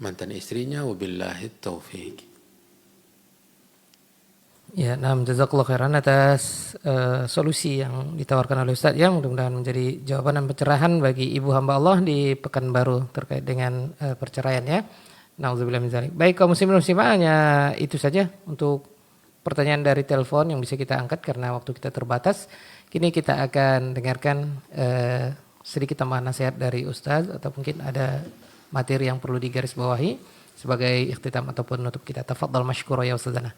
mantan istrinya. Wabillahi taufiq. Ya, nah, jazakallah khairan atas solusi yang ditawarkan oleh Ustaz, ya, mudah-mudahan menjadi jawaban dan pencerahan bagi ibu hamba Allah di Pekanbaru terkait dengan perceraian, ya. Nauzubillah min dzalik. Baik, kaum muslimin muslimah, hanya itu saja untuk pertanyaan dari telepon yang bisa kita angkat karena waktu kita terbatas. Kini kita akan dengarkan sedikit tambahan nasihat dari Ustaz, atau mungkin ada materi yang perlu digarisbawahi sebagai ikhtitam ataupun penutup kita. Tafadhal masykura ya Ustazana.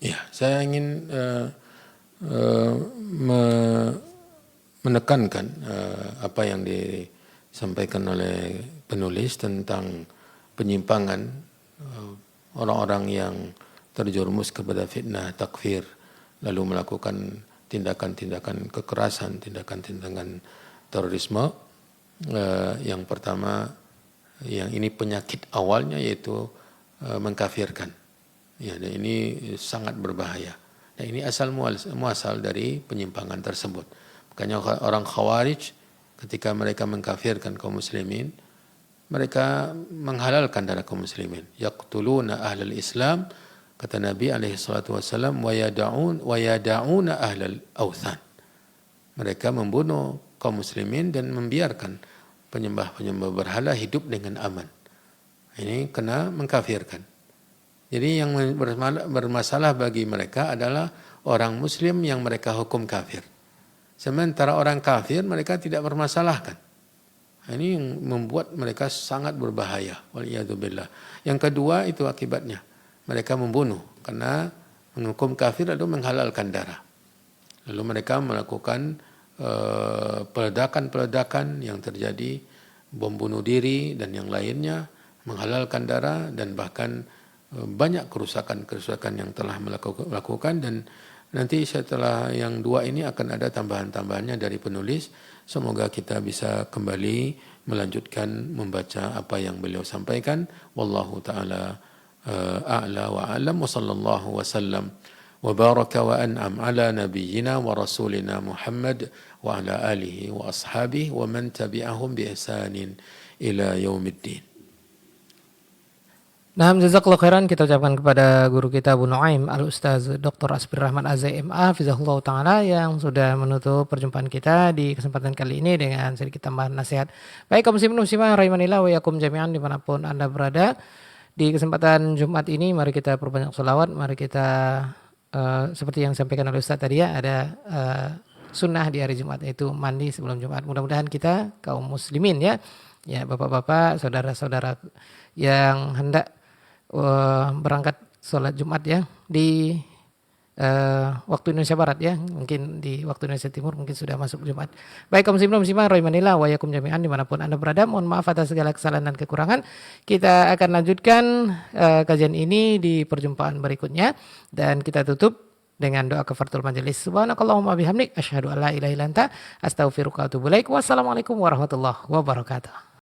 Ya, saya ingin menekankan apa yang disampaikan oleh penulis tentang penyimpangan orang-orang yang terjerumus kepada fitnah takfir, lalu melakukan tindakan-tindakan kekerasan, tindakan-tindakan terorisme. Yang pertama, yang ini penyakit awalnya, yaitu mengkafirkan. Ya, dan ini sangat berbahaya. Dan ini muasal dari penyimpangan tersebut. Makanya orang Khawarij ketika mereka mengkafirkan kaum muslimin, mereka menghalalkan darah kaum muslimin. Yaqtuluna ahlal Islam, kata Nabi alaihi salatu wasallam, wa yada'una ahlal authan. Mereka membunuh kaum muslimin dan membiarkan penyembah-penyembah berhala hidup dengan aman. Ini kena mengkafirkan. Jadi yang bermasalah bagi mereka adalah orang muslim yang mereka hukum kafir. Sementara orang kafir mereka tidak bermasalahkan. Ini yang membuat mereka sangat berbahaya. Waliyadzubillah. Yang kedua itu akibatnya. Mereka membunuh karena menghukum kafir lalu menghalalkan darah. Lalu mereka melakukan peledakan-peledakan yang terjadi, bom bunuh diri dan yang lainnya, menghalalkan darah, dan bahkan banyak kerusakan-kerusakan yang telah melakukan. Dan nanti setelah yang dua ini akan ada tambahan-tambahannya dari penulis. Semoga kita bisa kembali melanjutkan membaca apa yang beliau sampaikan. Wallahu ta'ala a'la wa a'lam, wa sallallahu wa sallam wa baraka wa an'am ala nabiyyina wa rasulina Muhammad wa ala alihi wa ashabihi wa man tabi'ahum bi ihsanin ila yaumiddin. Nah, jazakallahu khairan kita ucapkan kepada guru kita Abu Nuaim Al-Ustaz Dr. Asbir Rahman Az-ZMA Hafizahullah Ta'ala yang sudah menutup perjumpaan kita di kesempatan kali ini dengan sedikit tambahan nasihat. Baik kaum muslimin muslimah rahimanillah wa yakum jami'an dimanapun Anda berada. Di kesempatan Jumat ini mari kita perbanyak sholawat, mari kita seperti yang disampaikan oleh Ustaz tadi, ya, ada sunnah di hari Jumat, yaitu mandi sebelum Jumat. Mudah-mudahan kita kaum muslimin, ya bapak-bapak, saudara-saudara yang hendak berangkat sholat Jumat, ya, di waktu Indonesia Barat, ya, mungkin di waktu Indonesia Timur mungkin sudah masuk Jumat. Baik kaum muslimin muslimah rahimanillah wa yakum jami'an dimanapun Anda berada, mohon maaf atas segala kesalahan dan kekurangan. Kita akan lanjutkan kajian ini di perjumpaan berikutnya, dan kita tutup dengan doa kafaratul majelis. Subhanakallahumma bihamdik asyhadu an la ilaha illa anta astaghfiruka wa atubu ilaik. Wassalamualaikum warahmatullahi wabarakatuh.